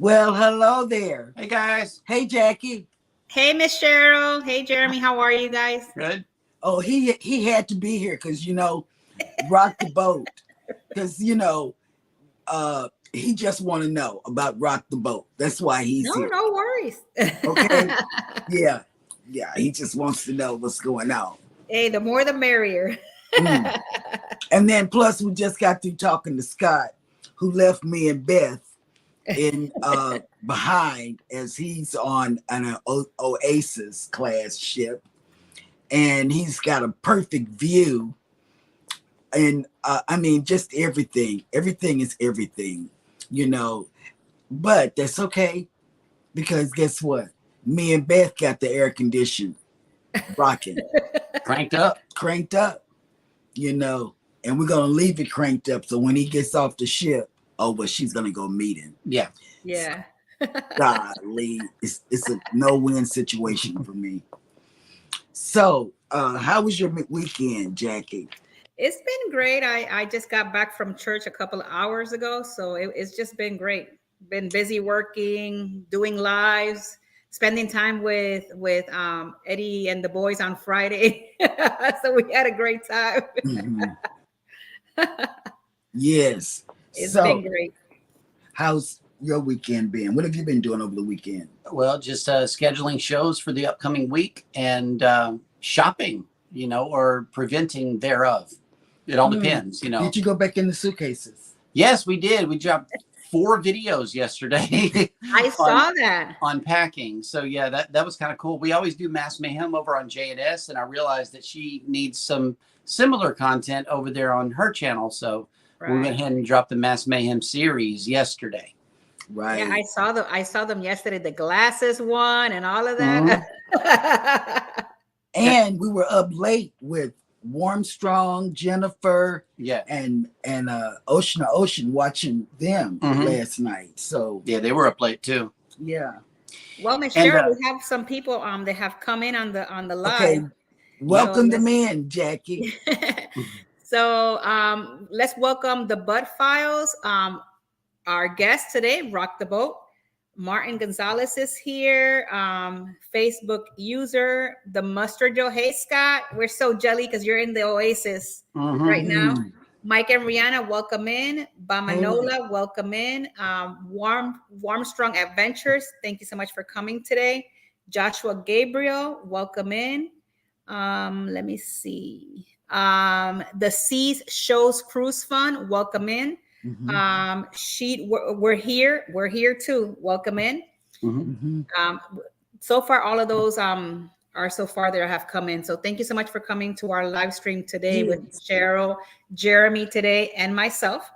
Well, hello there. Hey guys. Hey, Jackie. Hey, Miss Cheryl. Hey, Jeremy. How are you guys? Good. Oh, he had to be here because rock the boat. Because he just want to know about rock the boat. That's why he's here. No worries. Okay. Yeah. He just wants to know what's going on. Hey, the more the merrier. And then plus we just got through talking to Scott, who left me and Beth in behind as he's on an Oasis class ship, and he's got a perfect view, and just everything is everything, but that's okay, because guess what, me and Beth got the air condition rocking. Cranked up, and we're gonna leave it cranked up, so when he gets off the ship, she's gonna go meet him. Yeah. Golly, it's a no-win situation for me. So, how was your weekend, Jackie? It's been great. I just got back from church a couple of hours ago, so it's just been great. Been busy working, doing lives, spending time with Eddie and the boys on Friday. So we had a great time. Yes. It's been great. How's your weekend been? What have you been doing over the weekend? Well, just scheduling shows for the upcoming week and shopping, or preventing thereof. It all depends, Did you go back in the suitcases? Yes, we did. We dropped 4 videos yesterday. I saw that. On packing. So yeah, that was kind of cool. We always do Mass Mayhem over on J&S, and I realized that she needs some similar content over there on her channel. So we went ahead and dropped the Mass Mayhem series yesterday. Right. Yeah, I saw them yesterday. The glasses one and all of that. And we were up late with Warmstrong, Jennifer, and Ocean watching them last night. So yeah, they were up late too. Yeah. Well, Miss Cheryl, we have some people that have come in on the live. Okay. Welcome them in, Jackie. So let's welcome the Bud Files. Our guest today, Rock the Boat. Martin Gonzalez is here. Facebook user, the Mustard Joe. Hey, Scott. We're so jelly because you're in the Oasis right now. Mike and Rihanna, welcome in. Bamanola, welcome in. Warmstrong Adventures, thank you so much for coming today. Joshua Gabriel, welcome in. Let me see. The Seas Shows Cruise Fun, welcome in. We're here too. Welcome in. So far, all of those are so far there have come in. So thank you so much for coming to our live stream today with Cheryl, Jeremy today, and myself.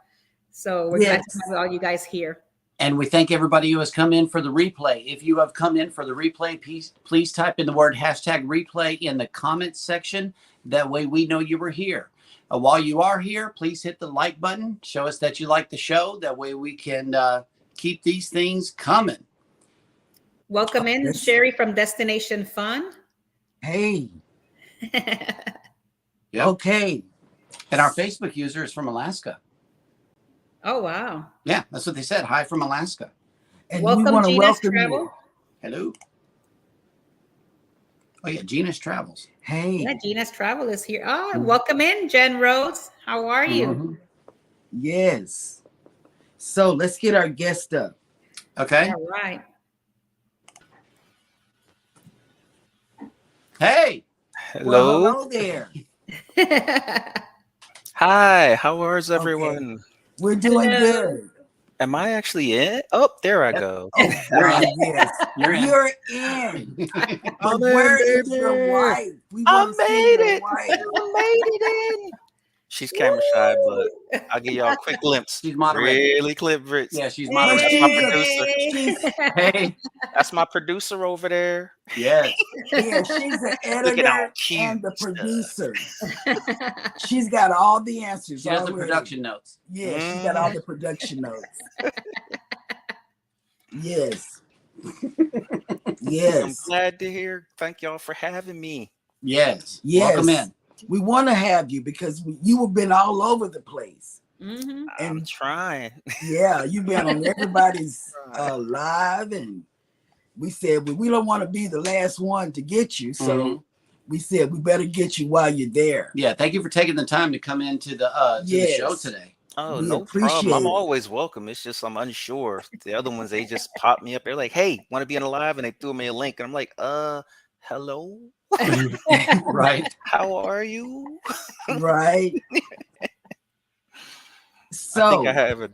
So we're glad to have all you guys here. And we thank everybody who has come in for the replay. If you have come in for the replay, please type in the word #replay in the comments section. That way we know you were here. While you are here, please hit the like button. Show us that you like the show. That way we can keep these things coming. Welcome in, Sherry from Destination Fun. Hey. Okay. And our Facebook user is from Alaska. Oh, wow. Yeah, that's what they said. Hi from Alaska. And welcome, Gina's Travel. Hello. Oh, yeah, Gina's Travels. Hey. Yeah, Gina's Travel is here. Oh, welcome in, Jen Rhodes. How are you? Yes. So let's get our guest up. Okay. All right. Hey. Hello. Well, hello there. Hi. How is everyone? Okay. We're doing good. Am I actually in? Oh, there I go. Yes. You're in. But where is your wife? We I want to see your wife. I made it in. She's camera shy, but I'll give y'all a quick glimpse. She's moderating. Really quick glimpse. Yeah, she's moderating. moderating. That's my producer. Hey. That's my producer over there. Yes. Yeah, she's the editor and the producer. She's got all the answers. She has the production notes. Yeah, she's got all the production notes. Yes. Yes. I'm glad to hear. Thank y'all for having me. Yes. Yes. Welcome in. We want to have you because you have been all over the place. Mm-hmm. I'm And trying. yeah, you've been on everybody's live, and we said we don't want to be the last one to get you, so we said we better get you while you're there. Yeah, thank you for taking the time to come into the show Yes. today. Oh, We no problem. I'm appreciate it. always welcome. It's just I'm unsure. The other ones, they just pop me up. They're like, "Hey, want to be on a live?" And they threw me a link, and I'm like, hello, Right. how are you?" Right. I think I So have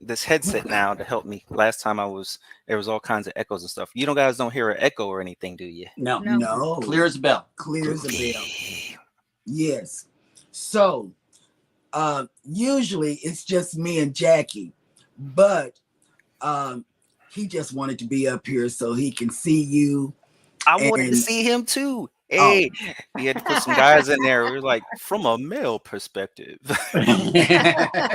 this headset now to help me. Last time there was all kinds of echoes and stuff. You guys don't hear an echo or anything, do you? No. no, Clear as a bell. clear as a bell. Yes. So usually it's just me and Jackie, but he just wanted to be up here so he can see you. I wanted to And see him too. Hey, we had to put some guys in there. We were like, from a male perspective, I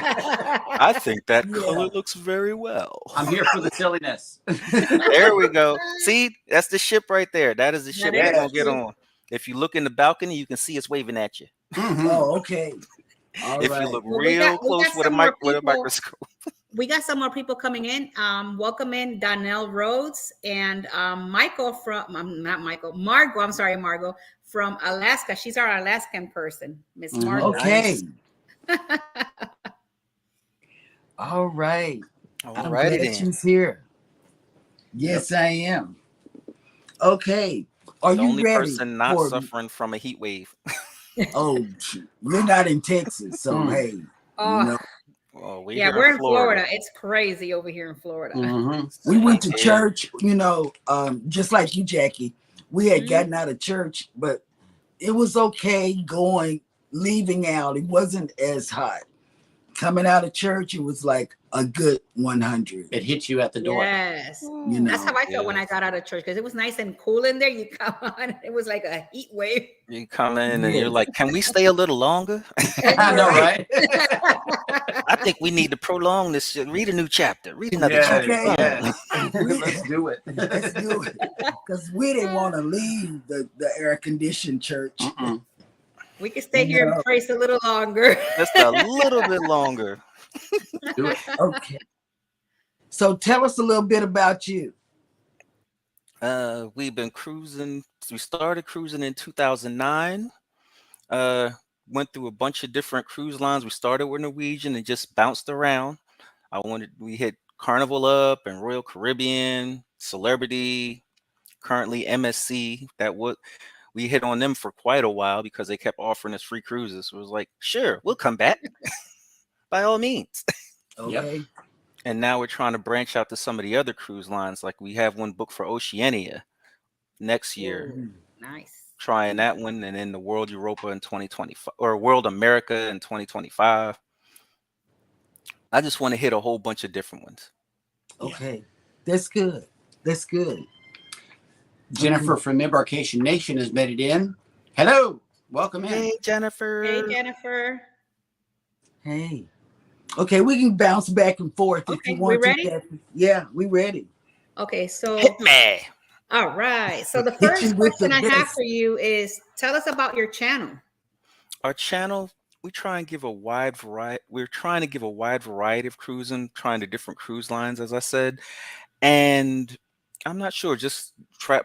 think that color looks very well. I'm here for the silliness. There we go. See, that's the ship right there. That is the ship That we're is gonna get true. on. If you look in the balcony, you can see us waving at you. oh, okay. All If right. you look Well, real we close got with a some more with a people. microscope. We got some more people coming in. Welcome in Donnell Rhodes and Michael from not Michael, Margot. I'm sorry, Margot from Alaska. She's our Alaskan person, Miss Margot. Okay. All right. I'm Alrighty glad then. she's here. Yes, I am. Okay. Are The you only ready person not for? suffering from a heat wave. Oh, you're not in Texas, so hey, Oh, no. Well, yeah, we're in Florida. It's crazy over here in Florida. We went to Same here. church, just like you, Jackie. We had gotten out of church, but it was okay leaving out. It wasn't as hot. Coming out of church, it was like a good 100. It hits you at the door. Yes. You know. That's how I felt when I got out of church because it was nice and cool in there. You come on, it was like a heat wave. You come in and you're like, "Can we stay a little longer?" I know, right? I think we need to prolong this. Read a new chapter. Read another chapter. Okay. Let's do it. Let's do it. Because we didn't want to leave the air-conditioned church. We can stay here and praise a little longer. Just a little bit longer. Do it. Okay. So tell us a little bit about you. We've been cruising. We started cruising in 2009. Went through a bunch of different cruise lines. We started with Norwegian and just bounced around. We hit Carnival Up and Royal Caribbean, Celebrity, currently MSC. We hit on them for quite a while because they kept offering us free cruises. So it was like, sure, we'll come back by all means. Okay. And now we're trying to branch out to some of the other cruise lines. Like we have one booked for Oceania next year. Ooh, nice. Trying that one, and then the World Europa in 2025 or World America in 2025. I just want to hit a whole bunch of different ones. Okay. That's good. That's good. Jennifer from Embarkation Nation has made it in. Hello. Welcome in. Hey, Jennifer. Hey, Jennifer. Hey. Okay, we can bounce back and forth if Okay, you want we ready? to. Yeah, we ready. Okay, so Hit me. all right. So the Hit you first with question the I have best. for you is tell us about your channel. Our channel, we try and give a wide variety. We're trying to give a wide variety of cruising, trying to different cruise lines, as I said. And I'm not sure, just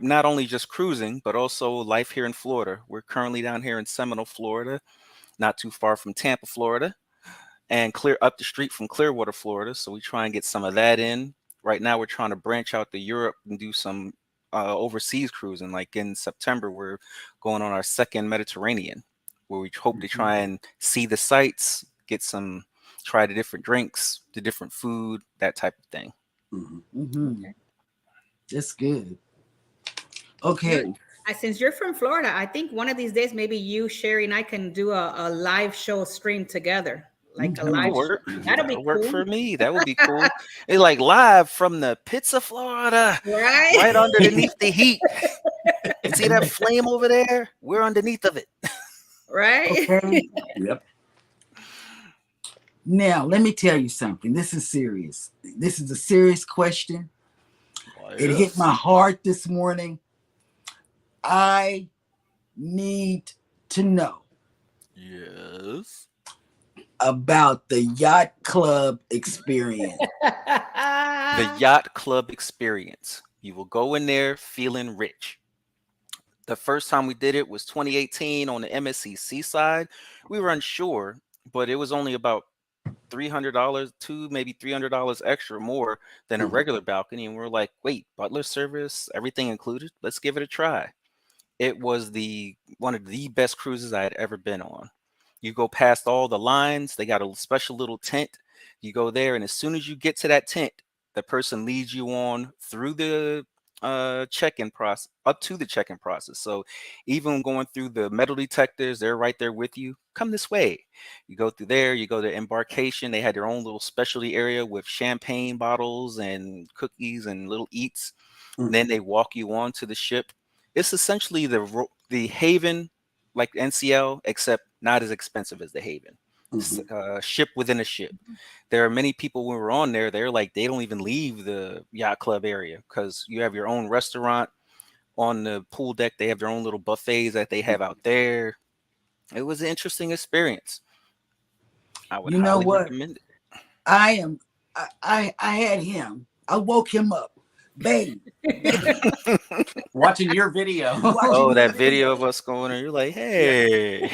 not only just cruising, but also life here in Florida. We're currently down here in Seminole, Florida, not too far from Tampa, Florida, and clear up the street from Clearwater, Florida. So we try and get some of that in. Right now, we're trying to branch out to Europe and do some overseas cruising. Like in September, we're going on our second Mediterranean, where we hope to try and see the sights, try the different drinks, the different food, that type of thing. That's good. Okay. Since you're from Florida, I think one of these days maybe you, Sherry, and I can do a live show stream together. Like a live Work. That'll be work cool. for me. That would be cool. It's like live from the pits of Florida, right underneath the heat. You see that flame over there? We're underneath of it. Right? Okay. Yep. Now, let me tell you something. This is serious. This is a serious question. It hit my heart this morning. I need to know. Yes. about the yacht club experience. The yacht club experience. You will go in there feeling rich. The first time we did it was 2018 on the MSC Seaside. We were unsure, but it was only about $300, maybe $300 extra more than a regular balcony. And we're like, wait, butler service, everything included? Let's give it a try. It was one of the best cruises I had ever been on. You go past all the lines, they got a special little tent. You go there, and as soon as you get to that tent, the person leads you on through the check-in process, up to the check-in process. So even going through the metal detectors, they're right there with you. Come this way. You go through there, you go to embarkation. They had their own little specialty area with champagne bottles and cookies and little eats. And then they walk you on to the ship. It's essentially the Haven, like NCL, except not as expensive as the Haven. Ship within a ship. There are many people when we're on there, they're like, they don't even leave the yacht club area because you have your own restaurant on the pool deck. They have their own little buffets that they have out there. It was an interesting experience. I would highly recommend it. I had him. I woke him up. Babe. Watching your video. That video of us going and you're like, hey.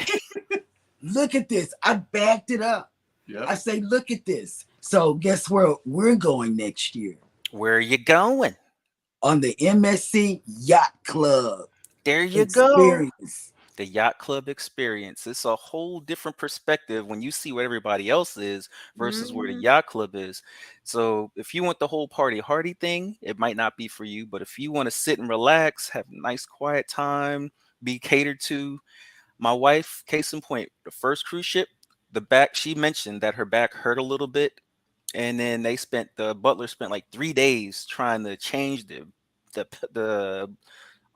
Look at this. I backed it up. Yep. I say, look at this. So guess where we're going next year? Where are you going? On the MSC Yacht Club. There you go. The yacht club experience. It's a whole different perspective when you see what everybody else is versus where the yacht club is. So if you want the whole party hardy thing, it might not be for you. But if you want to sit and relax, have a nice quiet time, be catered to. My wife, case in point, the first cruise ship, the back, she mentioned that her back hurt a little bit. And then the butler spent like 3 days trying to change the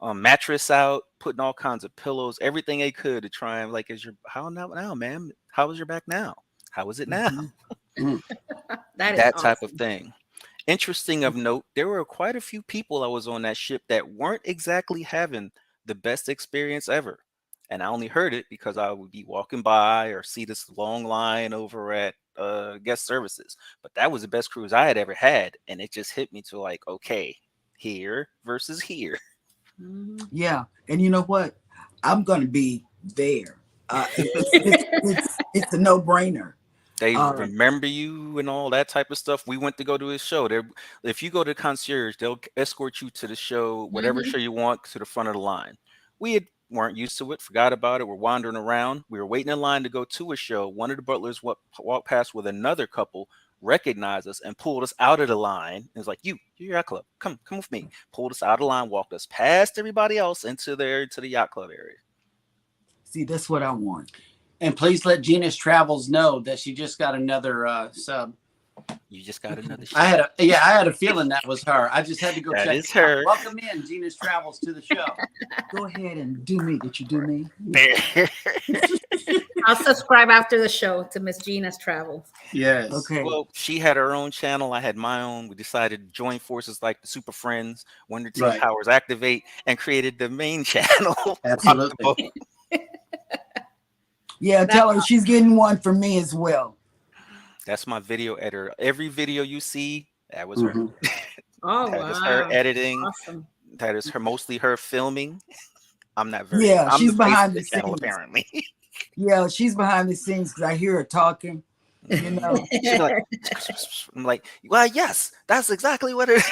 mattress out, putting all kinds of pillows, everything they could to try and like, how now, ma'am? How is your back now? How is it now? That type of thing. Interesting of note, there were quite a few people I was on that ship that weren't exactly having the best experience ever. And I only heard it because I would be walking by or see this long line over at guest services. But that was the best cruise I had ever had. And it just hit me to like, okay, here versus here. Yeah. And you know what? I'm going to be there. It's a no-brainer. They remember you and all that type of stuff. We went to go to his show. If you go to the concierge, they'll escort you to the show, whatever show you want, to the front of the line. We weren't used to it, forgot about it. We're wandering around. We were waiting in line to go to a show. One of the butlers walked past with another couple, recognized us, and pulled us out of the line. And was like, you're yacht club. Come with me. Pulled us out of the line, walked us past everybody else into the yacht club area. See, that's what I want. And please let Gina's Travels know that she just got another sub. You just got another ship. I had a feeling that was her. I just had to go check. That is her. Welcome in, Gina's Travels, to the show. Go ahead and do me. Did you do me? I'll subscribe after the show to Miss Gina's Travels. Yes. Okay. Well, she had her own channel. I had my own. We decided to join forces like the Super Friends, when the two powers activate, and created the main channel. Absolutely. Yeah, tell her she's getting one for me as well. That's my video editor. Every video you see, that was her. Oh, that is her editing. Awesome. That is mostly her filming. I'm not very. Yeah, I'm she's behind the channel, scenes. apparently. Yeah, she's behind the scenes because I hear her talking. You know, she's like, I'm like, well, yes, that's exactly what it is.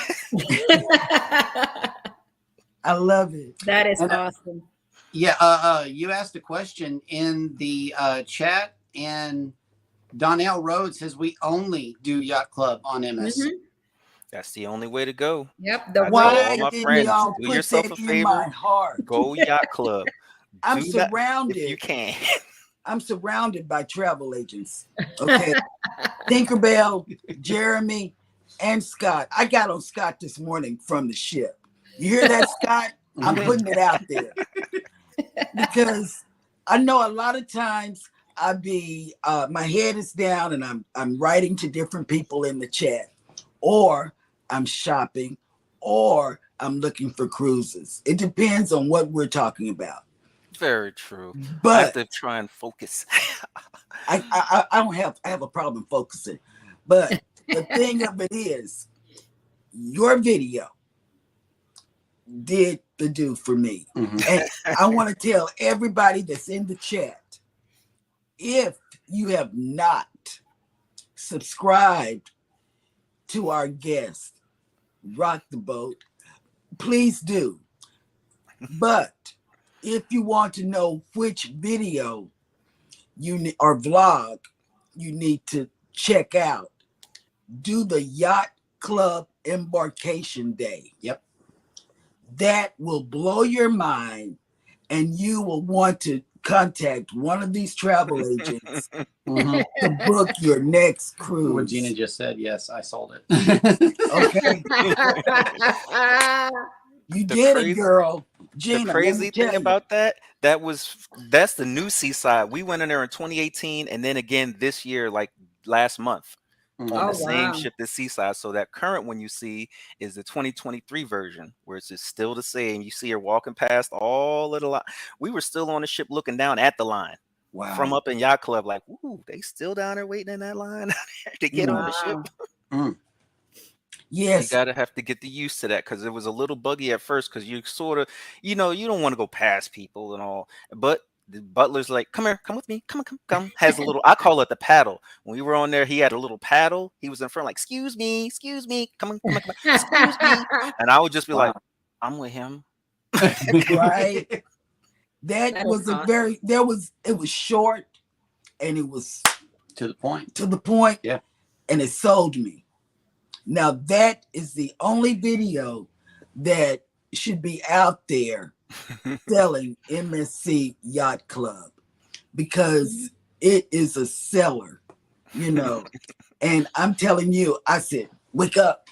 I love it. That is awesome. Yeah, you asked a question in the chat, and Donnell Rhodes says we only do yacht club on MS. That's the only way to go. Yep. Why my didn't friends, y'all do put yourself that a in favor. my heart? Go yacht club. I'm Do that surrounded. if you can. I'm surrounded by travel agents. Okay. Tinkerbell, Jeremy, and Scott. I got on Scott this morning from the ship. You hear that, Scott? I'm putting it out there. Because I know a lot of times I be my head is down and I'm writing to different people in the chat, or I'm shopping, or I'm looking for cruises. It depends on what we're talking about. Very true. I have But to try and focus. I have a problem focusing. But the thing of it is, your video did the do for me. And I want to tell everybody that's in the chat, if you have not subscribed to our guest, Rock the Boat, please do. But if you want to know which video or vlog you need to check out, do the Yacht Club Embarkation Day. Yep. That will blow your mind, and you will want to contact one of these travel agents to book your next cruise. What Gina just said, yes, I sold it. Okay. You did it, girl. Gina, The crazy thing about that's the new Seaside. We went in there in 2018, and then again this year, like last month, on the same ship as Seaside. So that current one you see is the 2023 version, where it's just still the same. You see her walking past all of the line. We were still on the ship looking down at the line. Wow. From up in Yacht Club, like, ooh, they still down there waiting in that line to get on the ship. Yes. You have to get used to that, because it was a little buggy at first, because you sort of, you don't want to go past people and all. But the butler's like, come here, come with me, come. Has a little, I call it the paddle. When we were on there, he had a little paddle. He was in front, like, excuse me, come on, excuse me. And I would just be like, I'm with him. Right. That was awesome. It was short, and it was to the point. Yeah. And it sold me. Now that is the only video that should be out there selling MSC Yacht Club, because it is a seller, And I'm telling you, I said, wake up.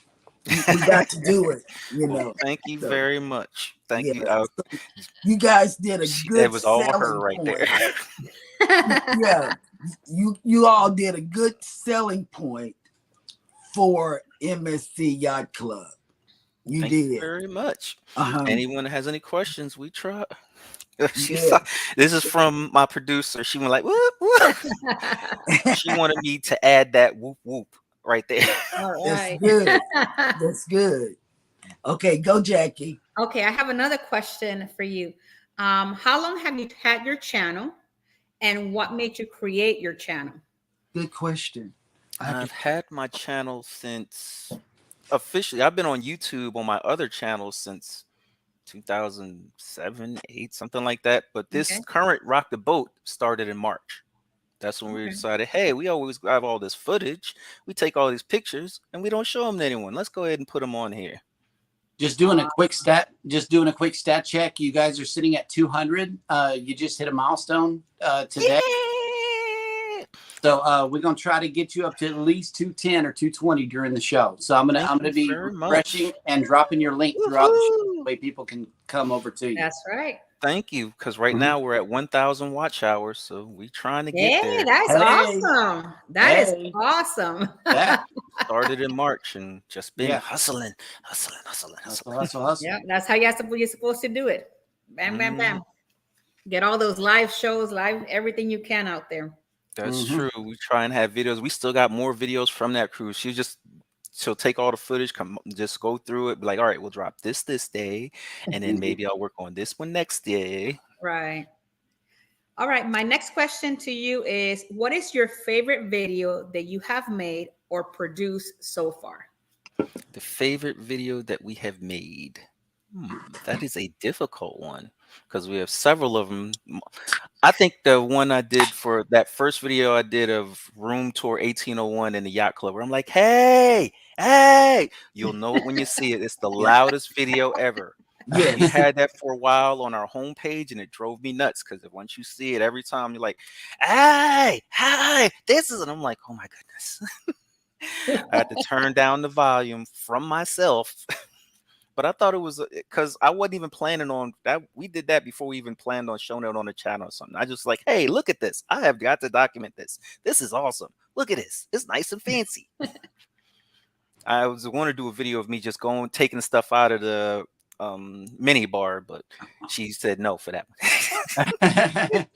We got to do it, Thank you very much. Thank you. You guys did a good. It was all her right there. Yeah, you all did a good selling point for MSC Yacht Club. You Thank did. you very much. Anyone has any questions, we try. This is from my producer. She went like, whoop, whoop. She wanted me to add that whoop, whoop right there. All right. That's good. That's good. Okay, go, Jackie. Okay, I have another question for you. How long have you had your channel, and what made you create your channel? Good question. I've had my channel since officially. I've been on YouTube on my other channels since 2007, 8, something like that. But this current Rock the Boat started in March. That's when we decided, hey, we always have all this footage. We take all these pictures and we don't show them to anyone. Let's go ahead and put them on here. Just doing a quick stat check. You guys are sitting at 200. You just hit a milestone today. So we're gonna try to get you up to at least 210 or 220 during the show. So I'm gonna be refreshing and dropping your link throughout the show, so way people can come over to you. That's right. Thank you, because right now we're at 1,000 watch hours, so we're trying to get there. That's awesome. That is awesome. Yeah. Started in March and just been hustling. Yeah, that's how you're supposed to do it. Bam, bam, bam. Get all those live shows, everything you can out there. That's true. We try and have videos. We still got more videos from that cruise. She'll take all the footage, just go through it, be like, all right, we'll drop this day, and then maybe I'll work on this one next day. Right. All right. My next question to you is, what is your favorite video that you have made or produced so far? The favorite video that we have made. That is a difficult one, because we have several of them. I think the one I did for that first video I did of room tour 1801 in the Yacht Club, where I'm like, hey, you'll know it when you see it. It's the loudest video ever. Yes. We had that for a while on our homepage, and it drove me nuts, because once you see it, every time you're like, hey, this is, and I'm like, oh my goodness. I had to turn down the volume from myself. But I thought it was because I wasn't even planning on that. We did that before we even planned on showing it on the channel or something. I just like, hey, look at this. I have got to document this. This is awesome. Look at this. It's nice and fancy. I was going to do a video of me just taking stuff out of the mini bar, but she said no for that one.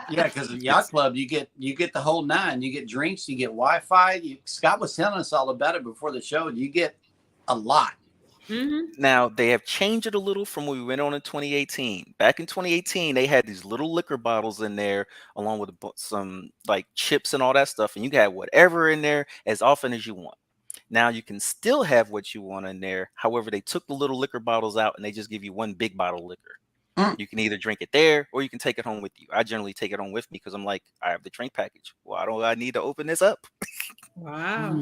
Yeah, because the yacht club, you get the whole nine. You get drinks, you get Wi-Fi. Scott was telling us all about it before the show. You get a lot. Mm-hmm. Now they have changed it a little from when we went on in 2018. Back in 2018, they had these little liquor bottles in there, along with some like chips and all that stuff, and you can have whatever in there as often as you want. Now you can still have what you want in there. However, they took the little liquor bottles out and they just give you one big bottle of liquor. You can either drink it there or you can take it home with you. I generally take it home with me because I'm like, I have the drink package. Why don't I need to open this up? Wow.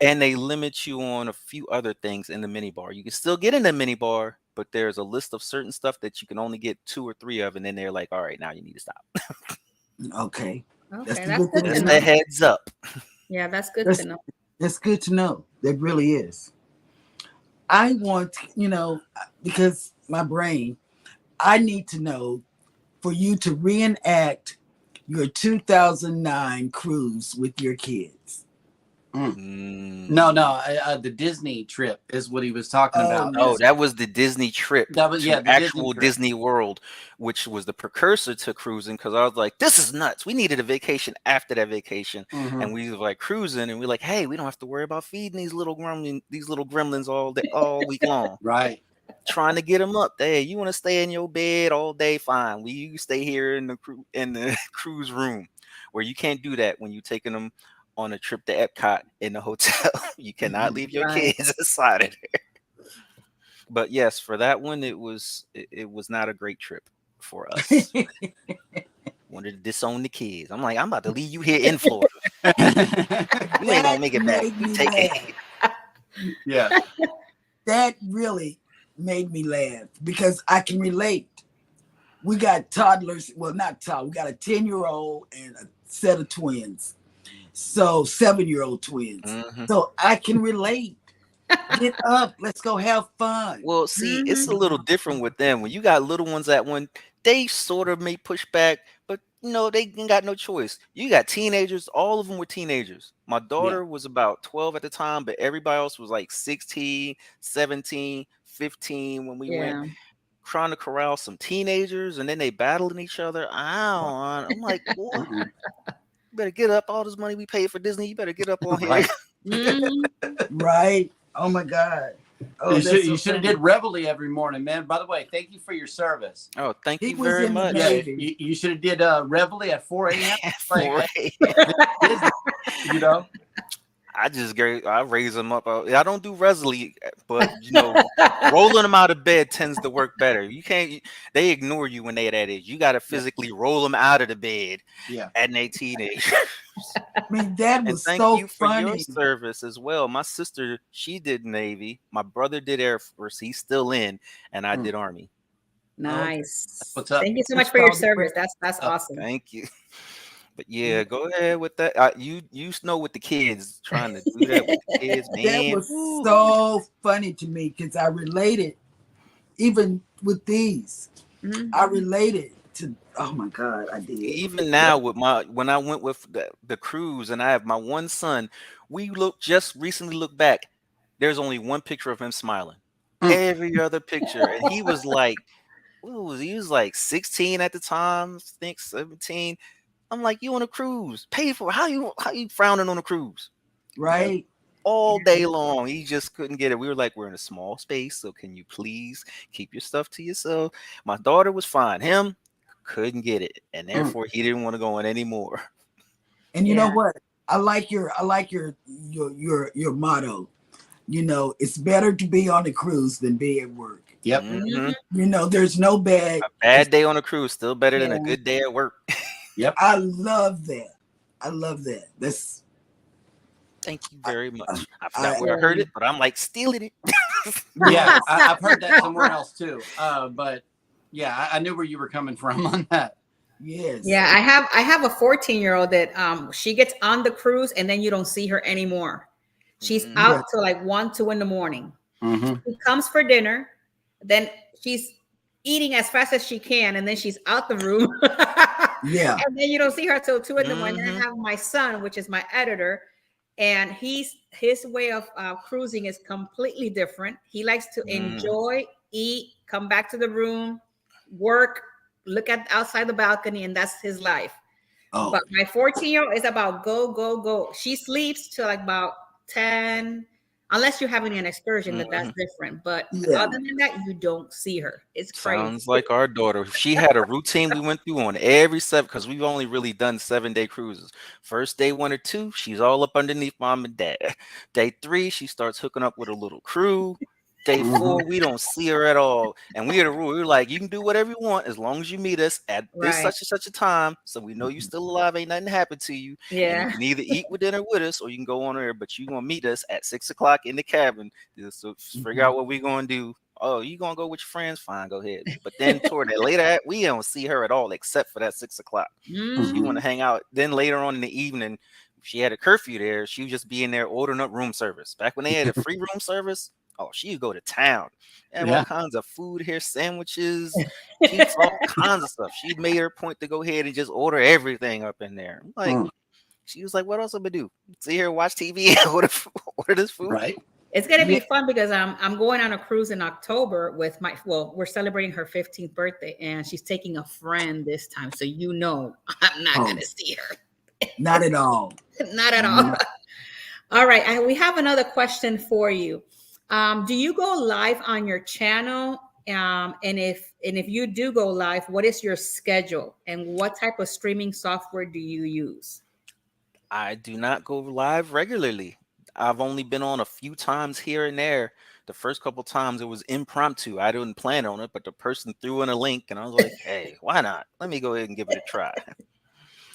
And they limit you on a few other things in the mini bar. You can still get in the mini bar, but there's a list of certain stuff that you can only get 2 or 3 of, and then they're like, all right, now you need to stop. Okay, Okay. that's the good good to Just know. a heads up. Yeah, that's good That's- to know. That's good to know. That really is. I want, because my brain, I need to know for you to reenact your 2009 cruise with your kids. No, the Disney trip is what he was talking Oh, about. no. Oh, that was the Disney trip. That was- to yeah, the actual Disney trip. Disney World, which was the precursor to cruising. Because I was like, this is nuts. We needed a vacation after that vacation, and we were like cruising, and we're like, hey, we don't have to worry about feeding these little gremlins all week long. Right. Trying to get them up. Hey, you want to stay in your bed all day? Fine. You stay here in the cruise room, where you can't do that when you're taking them on a trip to Epcot in the hotel. You cannot leave your Right. kids inside of there. But yes, for that one, it was not a great trip for us. Wanted to disown the kids. I'm like, I'm about to leave you here in Florida. You ain't gonna make it back. Made me Take it. laugh. Yeah. That really made me laugh because I can relate. We got toddlers. Well, not toddlers. We got a 10-year-old and a set of twins. So 7-year-old twins. Mhm. So I can relate. Get up. Let's go have fun. Well, see, it's a little different with them. When you got little ones at one, they sort of may push back, but they ain't got no choice. You got teenagers, all of them were teenagers. My daughter was about 12 at the time, but everybody else was like 16, 17, 15 when we went, trying to corral some teenagers, and then they battling each other. I'm like, boy, you better get up. All this money we paid for Disney, you better get up on here. Right. Oh my God. Oh, you should have did Reveille every morning, man. By the way, thank you for your service. Oh, thank He you was very in the much. Yeah, Navy. you should have did Reveille at 4 a.m. For You know, I raise them up. I don't do Resley, but rolling them out of bed tends to work better. You can't. They ignore you when they're that age. You got to physically roll them out of the bed. Yeah. At a teenage. I mean, that And was thank so you for your funny. service as well. My sister, she did Navy. My brother did Air Force. He's still in, and I did Army. Nice. What's up? Thank you so much for your service. That's awesome. Thank you. But yeah, go ahead with that. You know, with the kids, trying to do that with the kids, man. That was so funny to me because I related, even with these, I related to. Oh my God, I did. Even now with when I went with the cruise, and I have my one son, we just recently looked back. There's only one picture of him smiling. Every other picture, and he was like, he was like 16 at the time, I think 17. I'm like, you on a cruise, paid for? How you frowning on a cruise? Right. All day long. He just couldn't get it. We were like, we're in a small space, so can you please keep your stuff to yourself? My daughter was fine. Him couldn't get it, and therefore he didn't want to go on anymore. And you know what? I like your motto. It's better to be on a cruise than be at work. Yep. There's no bad. A bad day on a cruise still better than a good day at work. Yep. I love that. I love that. That's. Thank you very much. I forgot where I heard it, but I'm like stealing it. Yeah, I've heard that somewhere else too. But yeah, I knew where you were coming from on that. Yes. Yeah, I have a 14-year-old that she gets on the cruise and then you don't see her anymore. She's out till like 1, 2 in the morning. She comes for dinner, then she's eating as fast as she can, and then she's out the room. Yeah. And then you don't see her till 2 in the morning. Then I have my son, which is my editor. and his way of cruising is completely different. He likes to enjoy, eat, come back to the room, work, look at outside the balcony, and that's his life. Oh, But my 14-year-old is about go, go, go. She sleeps till like about 10, unless you're having an excursion, that's different. But yeah. other than that, you don't see her. It's crazy. Sounds like our daughter. She had a routine we went through on every 7, because we've only really done 7-day cruises. First day 1 or 2, she's all up underneath mom and dad. Day 3, she starts hooking up with a little crew. Day 4, we don't see her at all. And we had a rule. We were like, you can do whatever you want as long as you meet us at this Right. such and such a time. So we know you're still alive, ain't nothing happened to you. And you Yeah. can either eat with dinner with us or you can go on there, but you're gonna meet us at 6 o'clock in the cabin. So figure out what we're gonna do. Oh, you gonna go with your friends? Fine, go ahead. But then toward that later, we don't see her at all except for that 6 o'clock. She want to hang out. Then later on in the evening, she had a curfew there. She would just be in there ordering up room service. Back when they had a free room service, oh, she'd go to town. They have all kinds of food here, sandwiches, keeps all kinds of stuff. She made her point to go ahead and just order everything up in there. Like, she was like, what else am I do? Sit here, watch TV, order this food. Right. It's gonna be fun because I'm going on a cruise in October with we're celebrating her 15th birthday, and she's taking a friend this time. So I'm not gonna see her. Not at all. Not at all. All right, we have another question for you. Do you go live on your channel? And if you do go live, what is your schedule, and what type of streaming software do you use? I do not go live regularly. I've only been on a few times here and there. The first couple times it was impromptu. I didn't plan on it, but the person threw in a link and I was like, hey, why not? Let me go ahead and give it a try.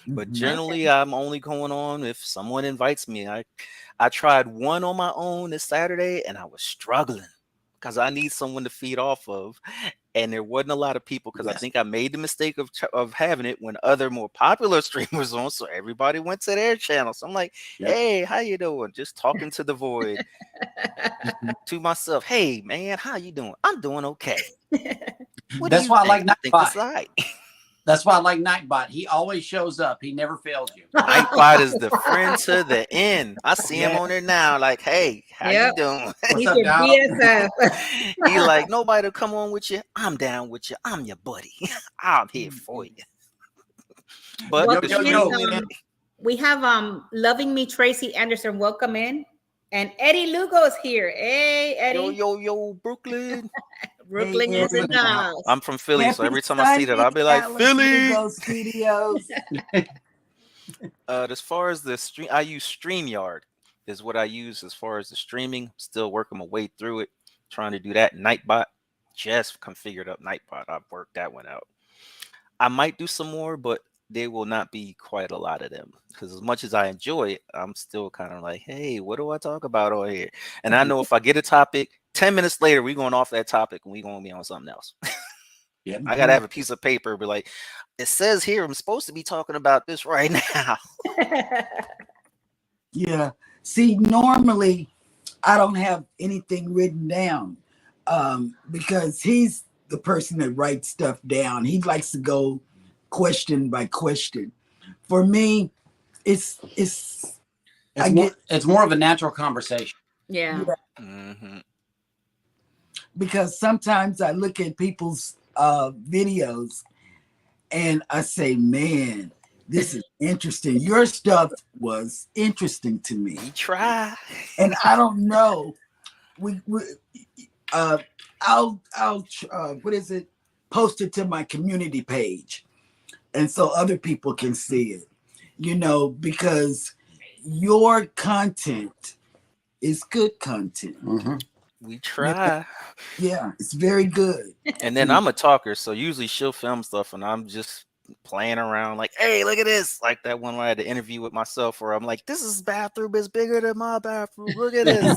But generally, I'm only going on if someone invites me. I tried one on my own this Saturday and I was struggling because I need someone to feed off of. And there wasn't a lot of people because I think I made the mistake of having it when other more popular streamers on. So everybody went to their channel. So I'm like, hey, how you doing? Just talking to the void to myself. Hey, man, how you doing? I'm doing okay. That's why I like Nightbot. Right. That's why I like Nightbot. He always shows up. He never fails you. Nightbot is the friend to the end. I see him on there now. Like, hey, how you doing? He's your BFF. He like, nobody to come on with you. I'm down with you. I'm your buddy. I'm here for you. But we have Loving Me Tracy Anderson. Welcome in. And Eddie Lugo's here. Hey, Eddie. Yo, Brooklyn. Brooklyn is in the house. I'm from Philly, so every time I see that, I'll be like, Philly. Studios. As far as the stream, I use StreamYard is what I use as far as the streaming. Still working my way through it, trying to do that. Nightbot, just configured up Nightbot. I've worked that one out. I might do some more, but there will not be quite a lot of them because as much as I enjoy it, I'm still kind of like, hey, what do I talk about on here? And I know if I get a topic, 10 minutes later, we're going off that topic and we're going to be on something else. I got to have a piece of paper, be like, it says here, I'm supposed to be talking about this right now. Yeah. See, normally I don't have anything written down because he's the person that writes stuff down. He likes to go question by question. For me, it's more of a natural conversation. Yeah. Because sometimes I look at people's videos and I say, man, this is interesting. Your stuff was interesting to me. We try. And I don't know. I'll what is it? Post it to my community page. And so other people can see it, because your content is good content. We try. Yeah, it's very good. And then I'm a talker, so usually she'll film stuff and I'm just playing around like, hey, look at this. Like that one where I had to interview with myself where I'm like, this bathroom is bigger than my bathroom. Look at this.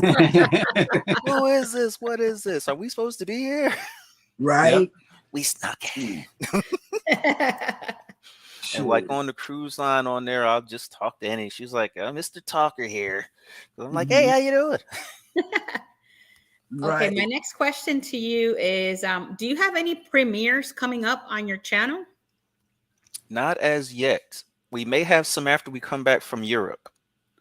Who is this? What is this? Are we supposed to be here? Right. Yep. We snuck in. And like on the cruise line on there, I'll just talk to Annie. She's like, Mr. Talker here. So I'm like, hey, how you doing? Right. Okay, my next question to you is, do you have any premieres coming up on your channel? Not as yet. We may have some after we come back from Europe.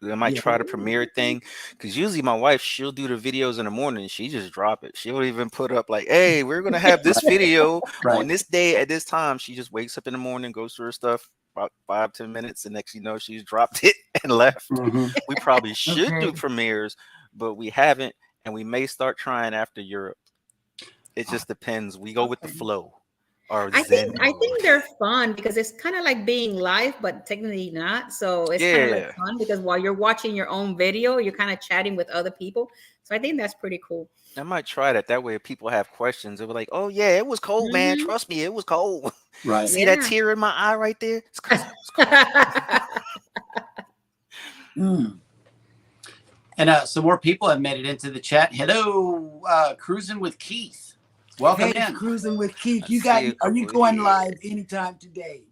I might Yeah. try the premiere thing, because usually my wife, she'll do the videos in the morning. She just drop it. She don't even put up like, hey, we're gonna have this video on this day at this time. She just wakes up in the morning, goes through her stuff about 5-10 minutes, and next you know she's dropped it and left. We probably should do Okay. premieres, but we haven't, and we may start trying after Europe. It just depends. We go with the Okay. flow. Or I Zen think mode. they're fun because it's kind of like being live, but technically not. So it's kind of like Yeah. fun because while you're watching your own video, you're kind of chatting with other people. So I think that's pretty cool. I might try that. That way, if people have questions, they'll be like, "Oh yeah, it was cold, man. Mhm. Trust me, it was cold. Right. See that Yeah. tear in my eye right there? It's 'cause it was cold." Mm. And some more people have made it into the chat. Hello, Cruising with Keith. Welcome Hey, in. Cruising with Keith. I You see got? a Are you couple going here. live anytime today?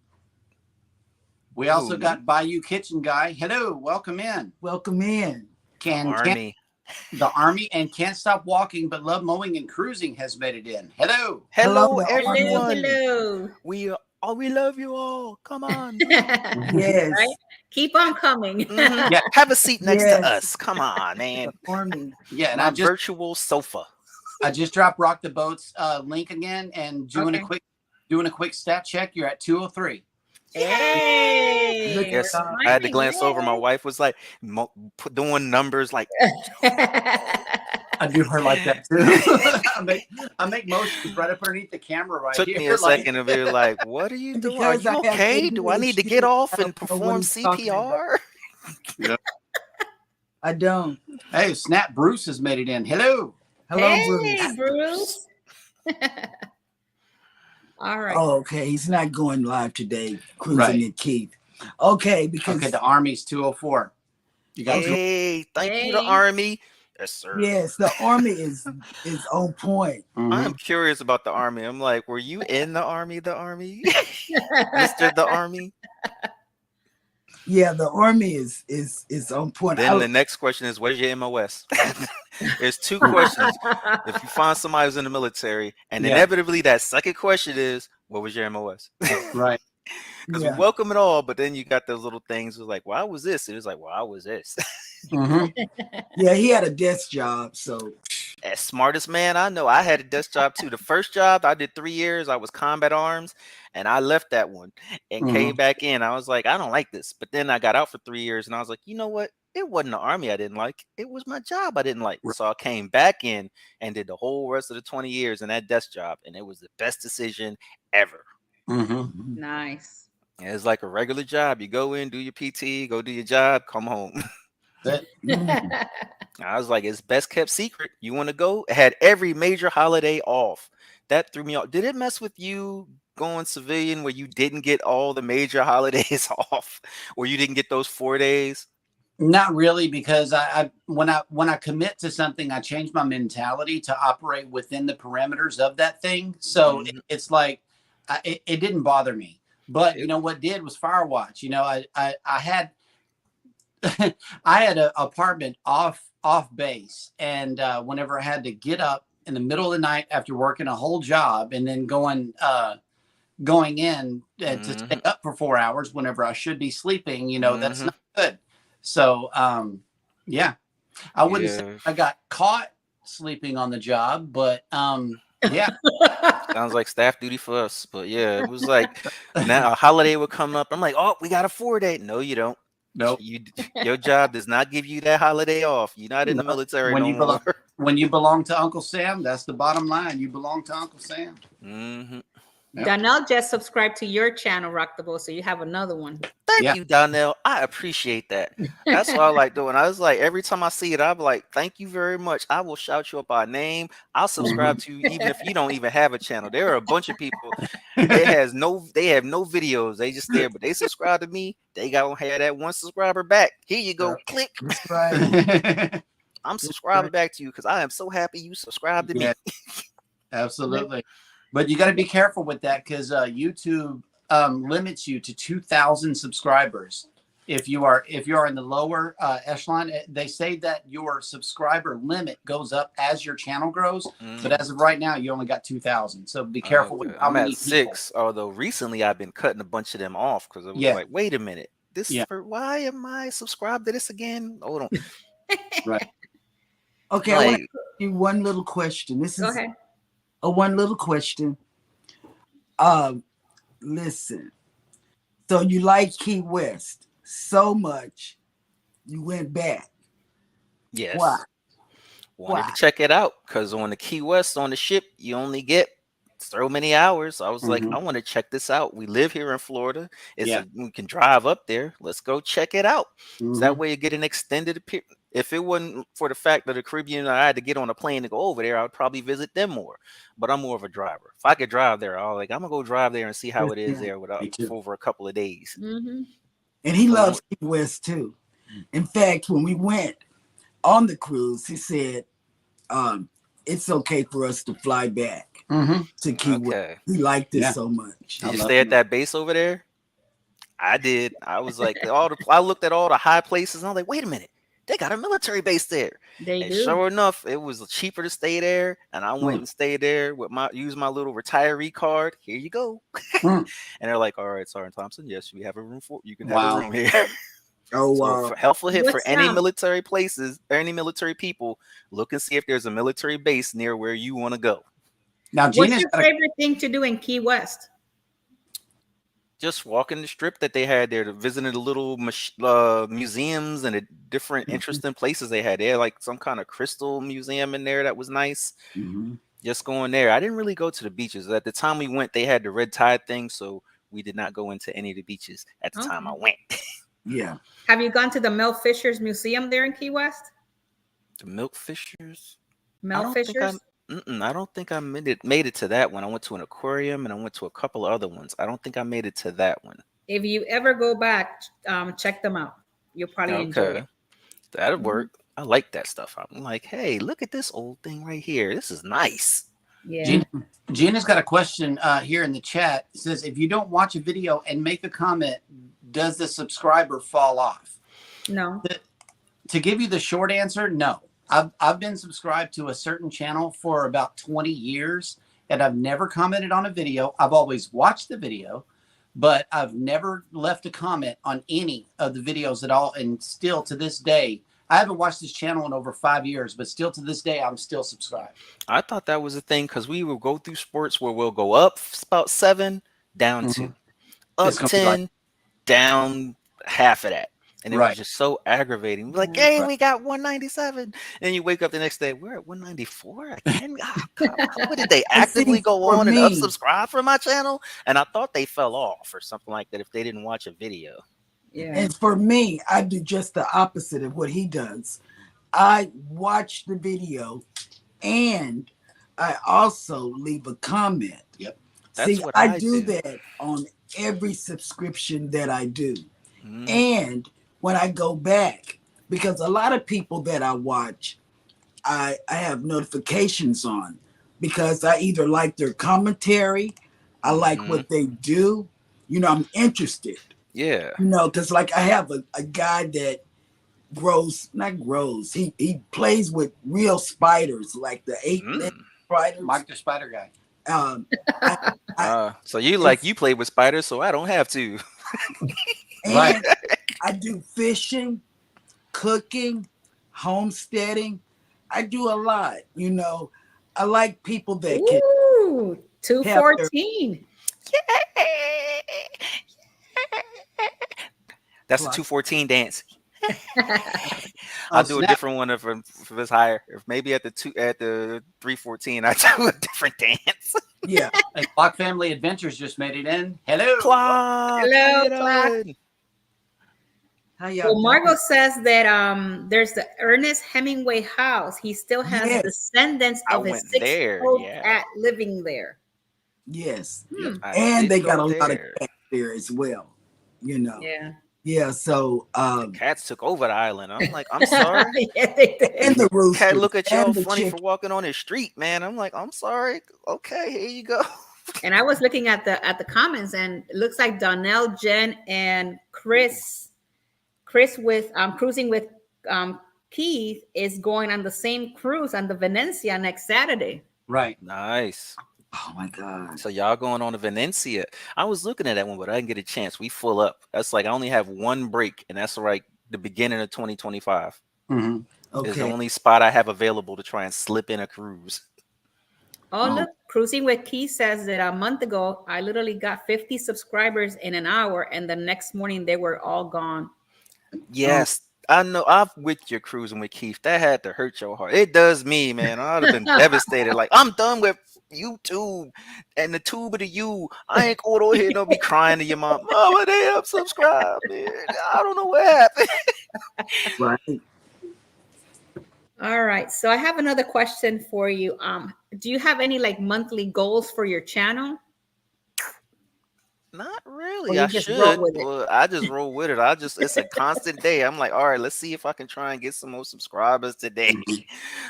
We also Who, me? got Bayou Kitchen Guy. Hello, welcome in. Welcome in. Can't Army. the Army and Can't Stop Walking but Love Mowing and Cruising has made it in. Hello. Hello, the Hello, everyone. hello. We love you all. Come on. Yes. Right? Keep on coming. Mhm. Yeah. Have a seat next Yes. to us. Come on, man. Army. Yeah, and My I just virtual sofa. dropped Rock the Boat's link again and doing Okay. a quick stat check. You're at 203. Hey, Look Yes, at we're I had to climbing, glance over. My yay. wife was like doing numbers like, I do her like that too. I make motions right up underneath the camera right took here. me a like- second to be like, what are you doing? Are Because you I have okay? Do I need to get ADHD, off I and don't know what perform he's talking about. CPR? I don't. Hey, Snap Bruce has made it in. Hello. Hello, Hey, Bruce. Bruce. All right. Oh, okay. He's not going live today. Cruising Right. with Keith. Okay, because Okay, the Army's 204. You got Hey, thank you, the Hey. Army. Yes, sir. yes, the Army is on point. I'm curious about the Army. I'm like, were you in the Army, Mr. The Army? Yeah, the Army is on point. Then the next question is, where's your MOS? There's two questions. If you find somebody who's in the military, and Yeah. inevitably that second question is, what was your MOS? right. Because Yeah. we welcome it all, but then you got those little things. It was like, well, I was this. It was like, well, I was this. Yeah, he had a desk job, so As smartest man I know, I had a desk job too. The first job I did 3 years, I was combat arms, and I left that one and came back in. I was like, I don't like this. But then I got out for 3 years, and I was like, you know what? It wasn't the Army I didn't like. It was my job I didn't like. So I came back in and did the whole rest of the 20 years in that desk job, and it was the best decision ever. Nice. It's like a regular job. You go in, do your PT, go do your job, come home. I was like, it's best kept secret. You want to go? It had every major holiday off. That threw me off. Did it mess with you going civilian where you didn't get all the major holidays off, or you didn't get those 4 days? Not really, because I when I commit to something, I change my mentality to operate within the parameters of that thing. So it's like it didn't bother me. But you know what did was Firewatch. You know, I had I had an apartment off base, and whenever I had to get up in the middle of the night after working a whole job and then going in to stay up for 4 hours whenever I should be sleeping, you know, that's not good. So yeah, I wouldn't say I got caught sleeping on the job, but yeah. Sounds like staff duty for us. But yeah, it was like now a holiday would come up. I'm like, oh, we got a 4 day. No, you don't. Nope. Your job does not give you that holiday off. You're not in the military when no you more. When you belong to Uncle Sam, that's the bottom line. You belong to Uncle Sam. Yep. Donnell just subscribed to your channel, Rock the Boat, so you have another one. Thank you, Donnell. I appreciate that. That's what I like doing. I was like, every time I see it, I'm like, thank you very much. I will shout you up by name. I'll subscribe to you even if you don't even have a channel. There are a bunch of people they have no videos. They just there, but they subscribe to me. They gonna have that one subscriber back. Here you go. Click. that's right. I'm subscribing back to you because I am so happy you subscribed to me. Absolutely. But you got to be careful with that because YouTube limits you to 2,000 subscribers. If you are in the lower echelon, they say that your subscriber limit goes up as your channel grows. But as of right now, you only got 2,000. So be careful with how I'm many at 6, although recently I've been cutting a bunch of them off because it was like, wait a minute. this Yeah. for why am I subscribed to this again? Hold on. Right. Okay, I want to Like, ask you one little question. This Go is ahead. a one little question. Listen. So you like Key West so much, you went back. Why? yes. Wanted Why? to check it out because on the Key West on the ship, you only get so many hours. I was like, Mhm. I want to check this out. We live here in Florida. Yeah. We can drive up there. Let's go check it out. So that Mhm. way you get an extended period. If it wasn't for the fact that the Caribbean, I had to get on a plane to go over there, I would probably visit them more. But I'm more of a driver. If I could drive there, I'm gonna go drive there and see how it is Yeah. there without Me too. for over a couple of days. Mm-hmm. And he So we loves Key West too. In fact, when we went on the cruise, he said, it's okay for us to fly back Mhm. to Key West. okay. He liked it Yeah. so much. I Did you love stay at it. that base over there? I did. I was like, I looked at all the high places and I was like, wait a minute, they got a military base there. They And do. sure enough, it was cheaper to stay there. And I went Mm. and stayed there with use my little retiree card. Here you go. Mm. And they're like, all right, Sergeant Thompson, yes, we have a room for you can have a Wow. room here. Oh, So wow. for helpful hit for What's any military places or any military people, look and see if there's a military base near where you want to go. Now What's Gina's your got a, favorite thing to do in Key West? Just walking the strip that they had there, to visiting the little museums and the different interesting places they had. They had like some kind of crystal museum in there that was nice. Mhm. Just going there. I didn't really go to the beaches. At the time we went, they had the red tide thing, so we did not go into any of the beaches at the time I Okay. went. Yeah. Have you gone to the Mel Fisher's Museum there in Key West? The milk fishers. Mel Fisher's? I don't think I made it to that one. I went to an aquarium and I went to a couple of other ones. I don't think I made it to that one. If you ever go back, check them out. You'll probably enjoy Okay, it. that'll Mhm. work. I like that stuff. I'm like, hey, look at this old thing right here. This is nice. Yeah. Gina's got a question here in the chat. It says, if you don't watch a video and make a comment, does the subscriber fall off? No. To give you the short answer, no. I've been subscribed to a certain channel for about 20 years, and I've never commented on a video. I've always watched the video, but I've never left a comment on any of the videos at all. And still to this day, I haven't watched this channel in over 5 years, but still to this day, I'm still subscribed. I thought that was a thing because we will go through sports where we'll go up about 7, down 2, up It's gonna be 10, like, down half of that. And it was right. just so aggravating. We're like, Yeah. hey, Right. we got 197. And you wake up the next day, we're at 194 again. What did they And see, actively go for on and me, unsubscribe from my channel? And I thought they fell off or something like that if they didn't watch a video. Yeah. and for me, I do just the opposite of what he does. I watch the video and I also leave a comment. Yep. That's See, what I I do do. that on every subscription that I do. Mhm. And when I go back, because a lot of people that I watch, I have notifications on because I either like their commentary, I like Mhm. what they do, I'm interested, Yeah. because like I have a guy that not grows, he plays with real spiders, like the 8-legged Mm. spiders. Mike the Spider Guy. Um, So it's- you play with spiders, so I don't have to. and Right. I do fishing, cooking, homesteading. I do a lot, I like people that can Ooh, have their 214. That's the Clock. 214 dance. I'll do a Snap. different one if it's higher. If maybe at the 314, I do a different dance. Yeah. And Clock Family Adventures just made it in. Hello. Clock. Hello, how you Clock. doing? How y'all Well, doing? Margot says that there's the Ernest Hemingway house. He still has Yes. descendants I of his went 6-year-old there, yeah. cat living there. Yes. Yep. I And did they got go a lot of there. cats there as well, Yeah. Yeah, so Cats took over the island. I'm like, I'm sorry. Yeah, they did. and the roosters Cat look at y'all and the funny for chicken. walking on the street, man. I'm like, I'm sorry. Okay, here you go. And I was looking at the comments, and it looks like Donnell, Jen, and Chris with cruising with Keith is going on the same cruise on the Venecia next Saturday. Right. Nice. Oh my God. So y'all going on to Venecia. I was looking at that one, but I didn't get a chance. We full up. That's like I only have one break, and that's like the beginning of 2025. Mm-hmm. Is the Okay. only spot I have available to try and slip in a cruise. Oh, Oh. look, Cruising with Keith says that a month ago, I literally got 50 subscribers in an hour, and the next morning they were all gone. Yes, I know. I'm with you, cruising with Keith. That had to hurt your heart. It does me, man. I'd have been devastated. Like, I'm done with YouTube and the tube of the you. I ain't going over here no be crying to your mom. Mama, they unsubscribed, man. I don't know what happened. Right. All right. So I have another question for you. Do you have any like monthly goals for your channel? Not Or really. you I just roll should, with it? but I just roll with it. It's a constant day. I'm like, all right, let's see if I can try and get some more subscribers today.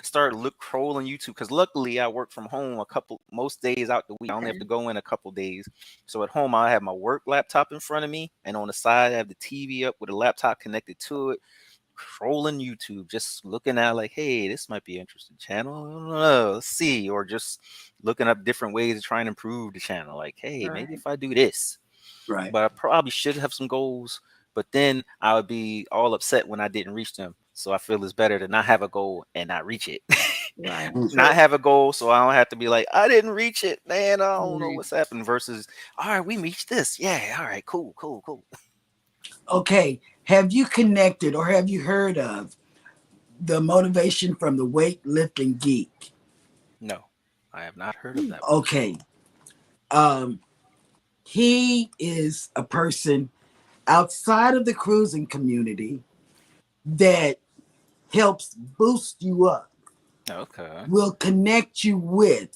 Start scrolling YouTube because luckily I work from home most days out the week. I only have to go in a couple days. So at home I have my work laptop in front of me, and on the side I have the TV up with a laptop connected to it. Scrolling YouTube, just looking at like, hey, this might be an interesting channel. I don't know, let's see, or just looking up different ways to try and improve the channel. Like, hey, maybe if I do this. Right. But I probably should have some goals. But then I would be all upset when I didn't reach them. So I feel it's better to not have a goal and not reach it. Right. Not have a goal, so I don't have to be like, I didn't reach it, man. I don't know Right. what's happened. Versus, all right, we reached this. Yeah, all right, cool. Okay. Have you connected or have you heard of the motivation from the weightlifting geek? No, I have not heard of that one. Okay. He is a person outside of the cruising community that helps boost you up, Okay. will connect you with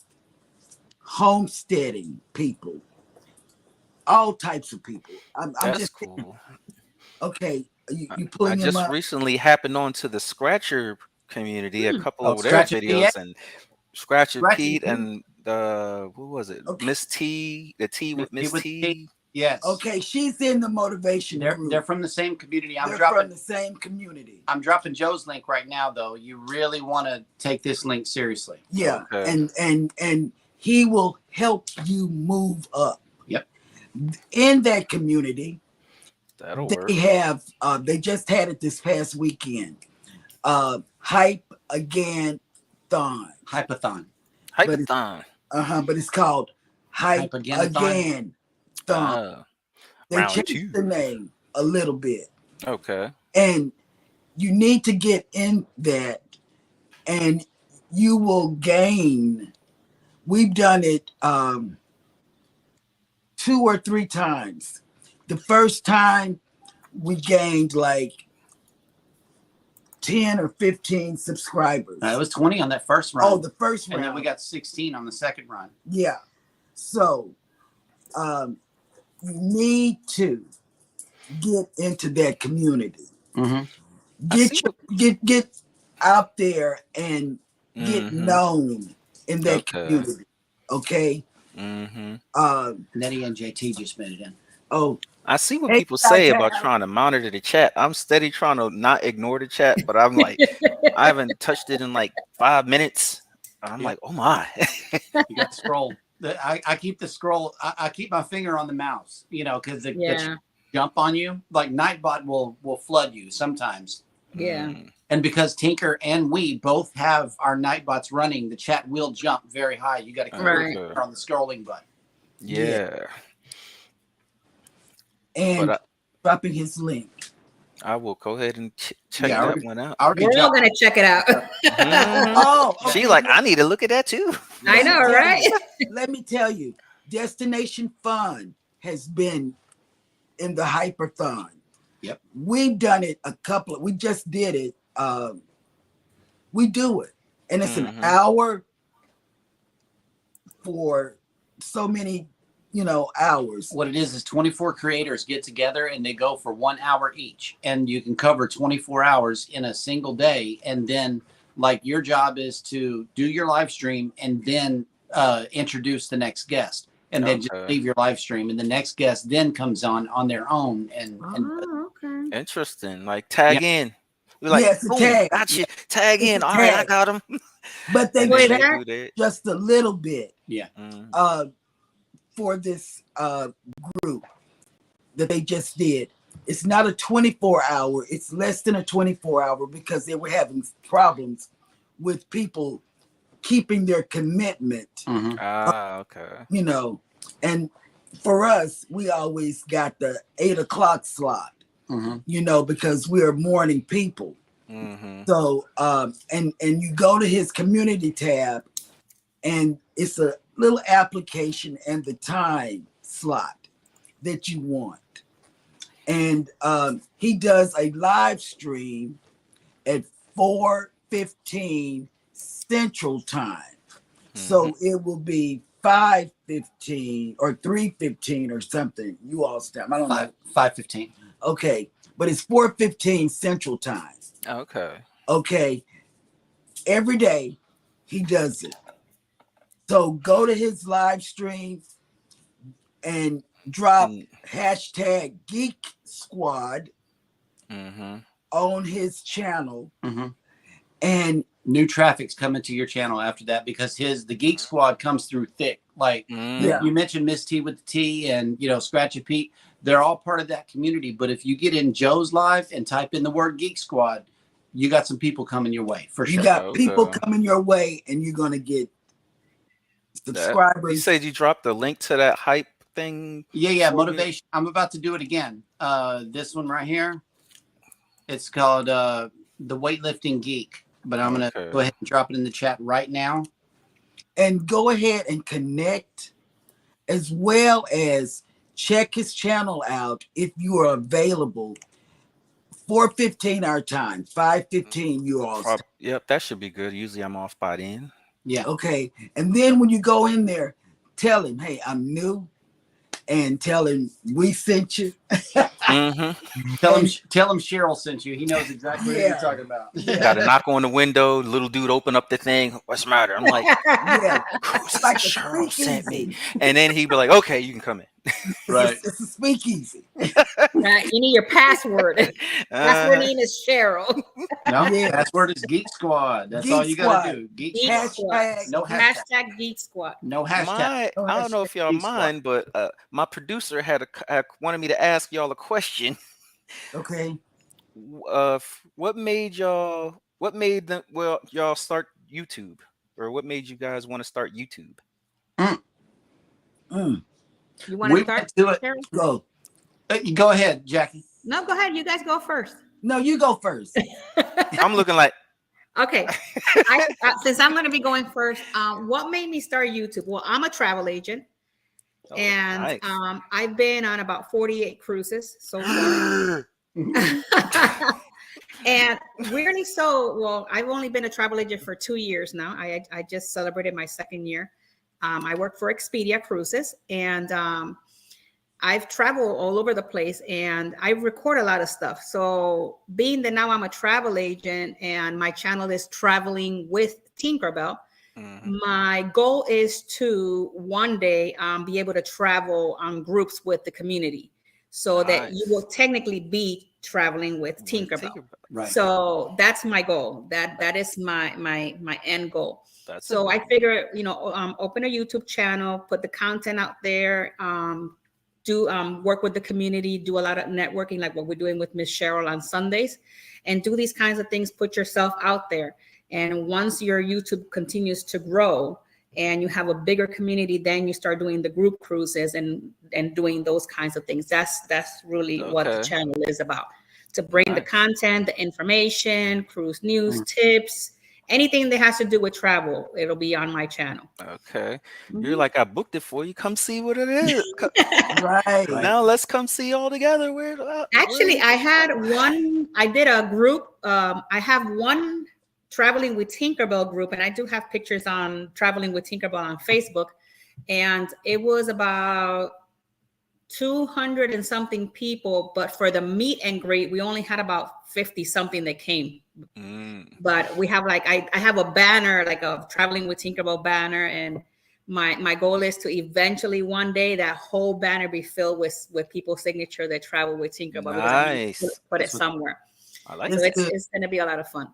homesteading people, all types of people. I'm That's just cool. okay. You I pulling him just up? recently happened onto the Scratcher community, a couple Oh, of their Scratcher videos, and Scratcher Scratcher Pete Pete. and what was it? Okay. Miss T, the T with Miss with T. Yes. Okay, she's in the motivation group. They're from the same community. They're from the same community. I'm dropping Joe's link right now, though. You really want to take this link seriously. Yeah, Okay. and he will help you move up. Yep. In that community, That'll work. they have they just had it this past weekend. Hype Again Thon. Hypathon. Hypathon. But it's called Hype Again Thon. They Round changed two. the name a little bit. Okay. And you need to get in that, and you will gain. We've done it 2 or 3 times. The first time we gained like 10 or 15 subscribers. It was 20 on that first run. Oh, the first round. And then we got 16 on the second run. Yeah. So you need to get into that community. Mm-hmm. Get out there and get known in that community. Okay. Nettie and JT just made it in. Oh, I see what people say about trying to monitor the chat. I'm steady trying to not ignore the chat, but I'm like, I haven't touched it in like 5 minutes. I'm like, oh my. You got the scroll. I keep the scroll. I keep my finger on the mouse, because the jump on you. Like Nightbot will flood you sometimes. Yeah. And because Tinker and we both have our Nightbots running, the chat will jump very high. You got to keep your finger on the scrolling button. Yeah. And dropping his link. I will go ahead and check that one out. We're all gonna check it out. Oh, okay. She like, I need to look at that too. I know, right? Let me tell you, Destination Fun has been in the Hyperthon. Yep. We've done it we just did it. We do it. And it's an hour for so many, hours. What it is 24 creators get together and they go for 1 hour each. And you can cover 24 hours in a single day. And then your job is to do your live stream and then introduce the next guest. And then just leave your live stream. And the next guest then comes on their own. Okay. Interesting. Like tag in. We're like, it's a tag. Gotcha. Tag in. All right, I got him. But they chat just a little bit. Yeah. For this group that they just did. It's not a 24-hour, it's less than a 24-hour because they were having problems with people keeping their commitment. Mhm. Okay. You know, and for us, we always got the 8 o'clock slot, Mhm. you know, because we're morning people. Mm-hmm. So and you go to his community tab and it's a little application and the time slot that you want. And he does a live stream at 4:15 Central Time. So it will be 5:15 or 3:15 or something. You all time. I don't know. 5:15. Okay. But it's 4:15 Central Time. Okay. Okay. Every day he does it. So go to his live stream and drop hashtag Geek Squad on his channel. And new traffic's coming to your channel after that because the Geek Squad comes through thick. Like you mentioned Miss T with the T and Scratchy Pete. They're all part of that community. But if you get in Joe's live and type in the word Geek Squad, you got some people coming your way for sure. You got people coming your way, and you're gonna get subscribers. You said you dropped the link to that hype thing. Yeah, motivation. I'm about to do it again. This one right here. It's called the Weightlifting Geek. But I'm gonna go ahead and drop it in the chat right now. And go ahead and connect, as well as check his channel out if you are available. 4:15 our time, 5:15 you all. Yep, that should be good. Usually I'm off by then. Yeah. Okay. And then when you go in there, tell him, hey, I'm new, and tell him we sent you. Tell him Cheryl sent you. He knows exactly what you're talking about. Got to knock on the window. The little dude open up the thing. What's the matter? I'm like, It's like Cheryl sent me. And then he'd be like, okay, you can come in. Right. It's a speakeasy. You need your password. Password name is Cheryl. No, password is Geek Squad. That's all you got to do. Geek Squad. No hashtag Geek Squad. No hashtag. I don't know if y'all mind, but my producer had wanted me to ask y'all a question. Okay. What made y'all start YouTube, or what made you guys want to start YouTube? You want to start? Do it. Go. Go ahead, Jackie. No, go ahead. You guys go first. No, you go first. I'm looking like. Okay. Since I'm going to be going first, what made me start YouTube? Well, I'm a travel agent. And nice. I've been on about 48 cruises so far. And weirdly so, well, I've only been a travel agent for 2 years now. I just celebrated my 2nd year. I work for Expedia Cruises, and I've traveled all over the place, and I record a lot of stuff. So being that now I'm a travel agent and my channel is Traveling with Tinkerbell, my goal is to one day be able to travel on groups with the community, so that you will technically be traveling with Tinkerbell. Right. So that's my goal. That is my end goal. So I figure, open a YouTube channel, put the content out there, do work with the community, do a lot of networking, like what we're doing with Miss Cheryl on Sundays, and do these kinds of things. Put yourself out there. And once your YouTube continues to grow and you have a bigger community, then you start doing the group cruises and doing those kinds of things. That's really what the channel is about. To bring the content, the information, cruise news, tips, anything that has to do with travel, it'll be on my channel. Okay. You're like, I booked it for you. Come see what it is. Right. Now let's come see all together. Actually, I did a group. I have one Traveling with Tinkerbell group, and I do have pictures on Traveling with Tinkerbell on Facebook. And it was about 200 and something people, but for the meet and greet, we only had about 50 something that came. But we have I have a banner, like a Traveling with Tinkerbell banner, and my goal is to eventually one day that whole banner be filled with people's signature that travel with Tinkerbell. Nice. Put it somewhere. I like so it's going to be a lot of fun.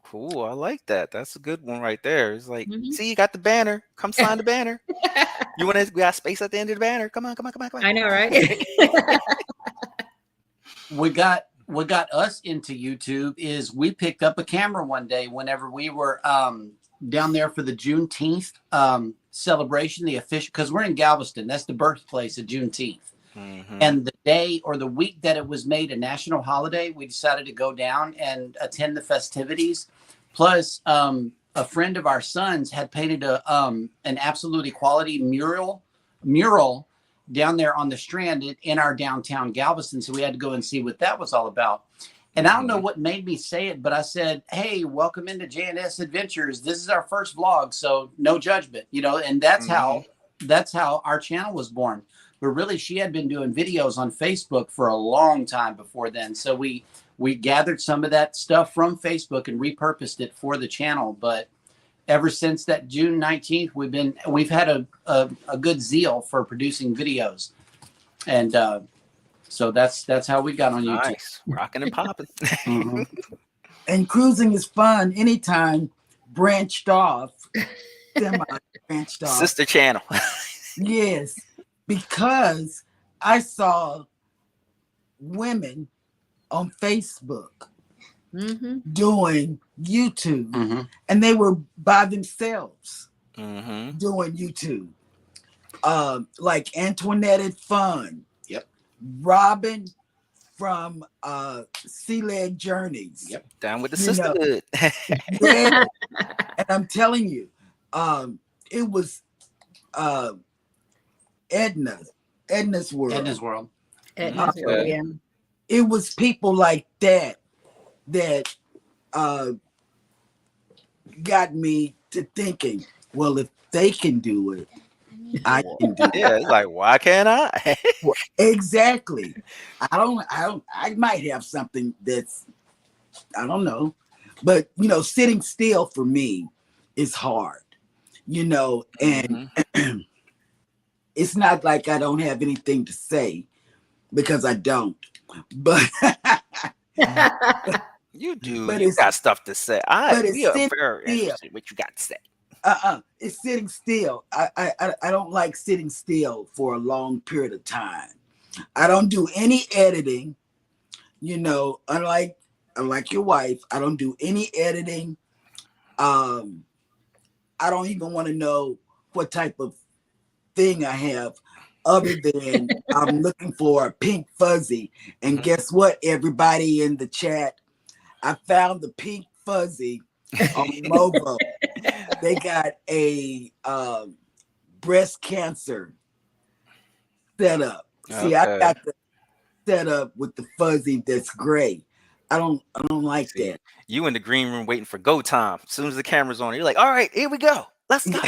Cool. I like that. That's a good one right there. It's like, Mhm. see, you got the banner. Come sign the banner. You want to? We got space at the end of the banner. Come on, come on, come on, come on. I know, right? What got us into YouTube is we picked up a camera one day whenever we were down there for the Juneteenth celebration, the official, because we're in Galveston. That's the birthplace of Juneteenth. And the day or the week that it was made a national holiday, we decided to go down and attend the festivities. Plus, a friend of our son's had painted an absolute equality mural down there on the Strand in our downtown Galveston. So we had to go and see what that was all about. And I don't know what made me say it, but I said, "Hey, welcome into J&S Adventures. This is our first vlog, so no judgment, you know." And that's how our channel was born. But really, she had been doing videos on Facebook for a long time before then. So we gathered some of that stuff from Facebook and repurposed it for the channel. But ever since that June 19th, we've had a good zeal for producing videos. And so that's how we got on YouTube. Nice. Rocking and popping. Mhm. And cruising is fun anytime branched off, semi-branched off. Sister channel. Yes, because I saw women on Facebook doing YouTube, and they were by themselves doing YouTube. Like Antoinette Fun. Yep. Robin from Sea Leg Journeys. Yep. Down with the You know. sisterhood. Yeah. And I'm telling you, it was Edna's World. Edna's World. Yeah. It was people like that got me to thinking, well, if they can do it, I can do it. Yeah, it's like, why can't I? Exactly. I might have something that's, I don't know, but you know, sitting still for me is hard, you know, and it's not like I don't have anything to say, because I don't, but You do. But You it's- got stuff to say. but it's We are sitting very still. interested in what you got to say. It's sitting still. I don't like sitting still for a long period of time. I don't do any editing, you know, unlike your wife. I don't do any editing. I don't even want to know what type of thing I have, other than I'm looking for a pink fuzzy. And guess what, everybody in the chat? I found the pink fuzzy on Movo. They got a breast cancer setup. See, I Okay. got the setup with the fuzzy that's gray. I don't like See, that. you in the green room waiting for go time. As soon as the camera's on, you're like, all right, here we go. Let's go.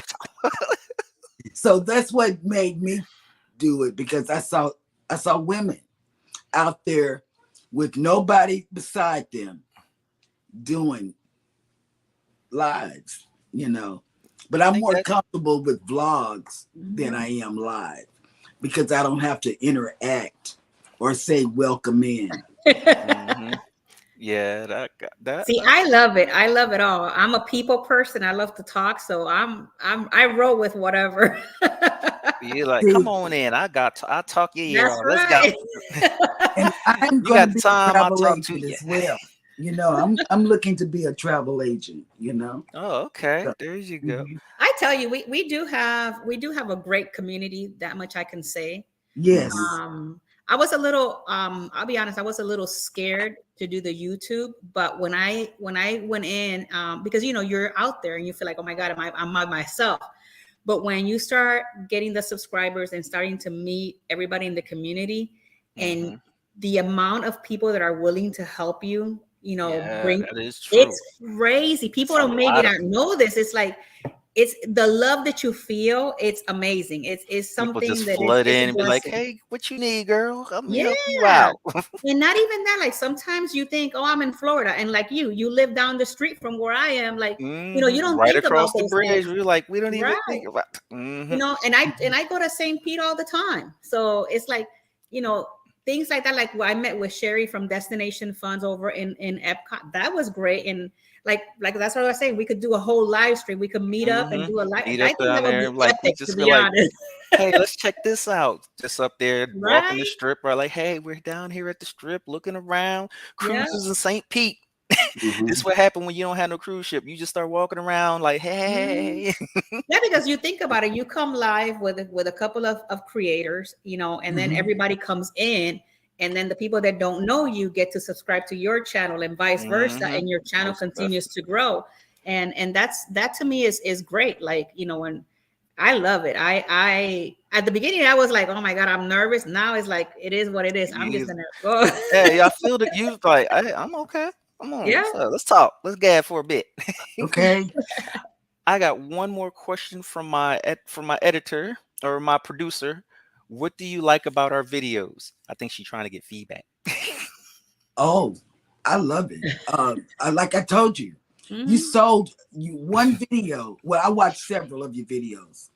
So that's what made me do it, because I saw women out there with nobody beside them doing lives, you know. But I'm more comfortable with vlogs than I am live, because I don't have to interact or say welcome in. Yeah, that. See, I love it. I love it all. I'm a people person. I love to talk, so I roll with whatever. You're like, come on in. I'll talk your ear That's off. Let's right. go. And I'm You going got to be time, a I'll travel talk to agent you. as well. You know, I'm looking to be a travel agent, you know. Oh, okay. There you go. I tell you, we do have a great community. That much I can say. Yes. I was a little I'll be honest, I was a little scared to do the YouTube, but when I went in, because you know, you're out there and you feel like, oh my God, I'm by myself. But when you start getting the subscribers and starting to meet everybody in the community, and the amount of people that are willing to help you, you know, Yeah, that is true. it's crazy. People It's a don't maybe lot of not know this. It's like, it's the love that you feel. It's amazing. It's People something just that flood is in and be like, blessing. hey, what you need, girl? I'm gonna help you Yeah. out. And not even that, like sometimes you think, oh, I'm in Florida, and like you live down the street from where I am, like you know, you don't right think across about the those bridge. things. We're like, we don't even Right. think about. You know, and I go to St. Pete all the time, so it's like, you know, things like that. Like I met with Sherry from Destination Funds over in Epcot. That was great. And like that's what I was saying. We could do a whole live stream. We could meet up and do a live. Meet I up think down that would there, be like we epic, to just be be like, honest. hey, let's check this out. Just up there walking the Right? strip, or like, hey, we're down here at the strip looking around. Yeah. Cruises in St. Pete. Mhm. This is what happened when you don't have no cruise ship. You just start walking around like, hey. Yeah, because you think about it, you come live with a couple of creators, you know, and then Mhm. everybody comes in, and then the people that don't know you get to subscribe to your channel and vice versa, Mhm. and your channel Most continues to grow. And that to me is great. Like, you know, and I love it. I at the beginning I was like, oh my God, I'm nervous. Now it's like it is what it is. I'm just gonna go. Hey, I feel that you like, hey, I'm okay. Come on, Yeah. what's up? Let's talk. Let's gab for a bit. Okay. I got one more question from my editor or my producer. What do you like about our videos? I think she's trying to get feedback. Oh, I love it. Like I told you, you Mhm. sold you one video. Well, I watched several of your videos,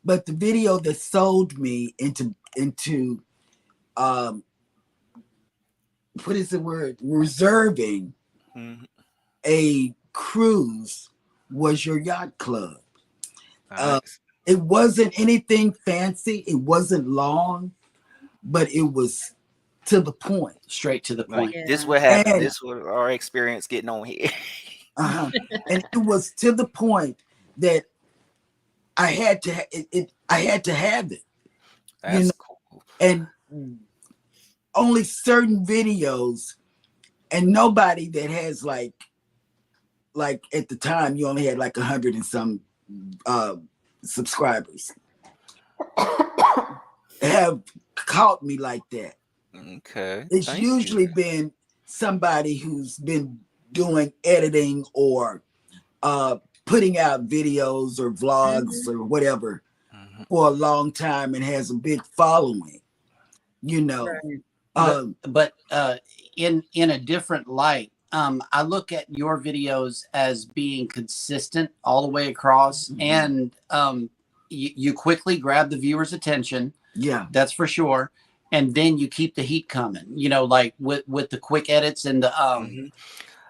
but the video that sold me into what is the word? Reserving Mhm. a cruise was your yacht club. Nice. It wasn't anything fancy. It wasn't long, but it was to the point. Straight to the Like, point. this Yeah. what happened. And This what our experience getting on here. and it was to the point that I had to I had to have it. You That's know, cool. and only certain videos, and nobody that has like at the time you only had like 100 and some subscribers have caught me like that. Okay. It's Thank you. usually been somebody who's been doing editing or putting out videos or vlogs or whatever Mhm. for a long time and has a big following, you know. Right. But in a different light, I look at your videos as being consistent all the way across, Mhm. and you quickly grab the viewer's attention. Yeah. That's for sure. And then you keep the heat coming, you know, like with the quick edits and the Mhm.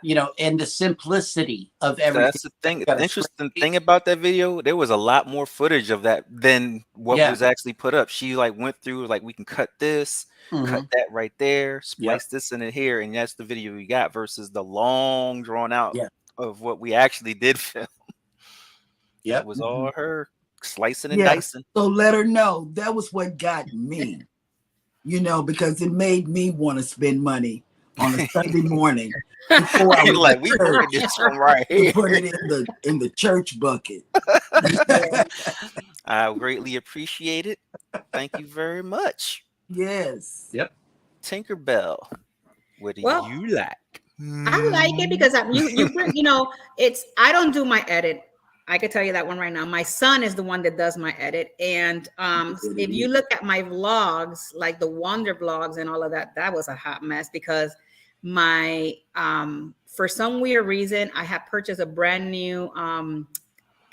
you know, and the simplicity of everything. That's the thing. Got a Interesting spreadsheet. thing about that video, there was a lot more footage of that than what Yeah. was actually put up. She like went through like, we can cut this, cut Mhm. that right there, Yep. splice this in it here, and that's the video we got versus the long drawn out Yeah. of what we actually did film. That Yep. was all her slicing and Yeah. dicing. So let her know that was what got me, you know, because it made me want to spend money on a Sunday morning before I You're went like, to we church booking this one right to here. put it in the church bucket. I greatly appreciate it. Thank you very much. Yes. Yep. Tinkerbell, what do Well, you like? I like it because you bring, you know, I don't do my edit. I could tell you that one right now. My son is the one that does my edit. And if you look at my vlogs, like the Wonder vlogs and all of that, that was a hot mess because my for some weird reason, I had purchased a brand new